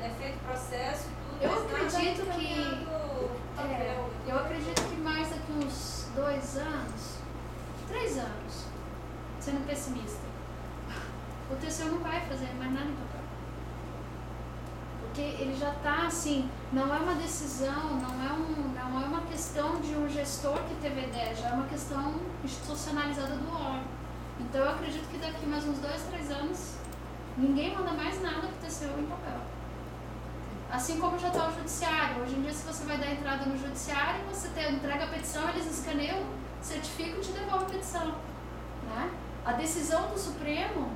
É feito processo e tudo. Eu acredito que... eu acredito que mais daqui uns 2 anos, 3 anos, sendo pessimista, o TCU não vai fazer mais nada em papel. Porque ele já está assim, não é uma decisão, não é uma questão de um gestor que teve ideia, já é uma questão institucionalizada do órgão. Então eu acredito que daqui mais uns 2, 3 anos, ninguém manda mais nada pro TCU em papel. Assim como já está o judiciário. Hoje em dia, se você vai dar entrada no judiciário, você entrega a petição, eles escaneiam, certificam e te devolvem a petição. Né? A decisão do Supremo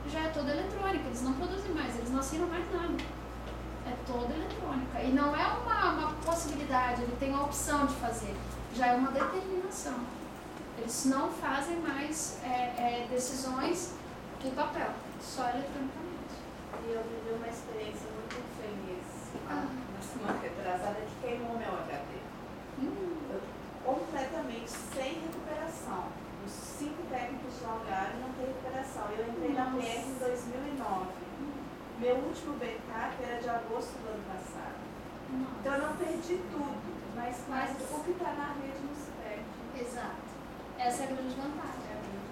já é toda eletrônica, eles não produzem mais, eles não assinam mais nada. É toda eletrônica. E não é uma possibilidade, ele tem a opção de fazer, já é uma determinação. Eles não fazem mais decisões em papel, só eletronicamente. E eu vivi uma experiência muito feliz na semana retrasada que queimou meu HD. Eu, completamente sem recuperação. Os 5 técnicos de lugar não tem recuperação. Eu entrei na PR em 2009. Meu último backup era de agosto do ano passado. Então eu não perdi tudo, mas o que está na rede não se perde. Exato. Essa é a grande vantagem.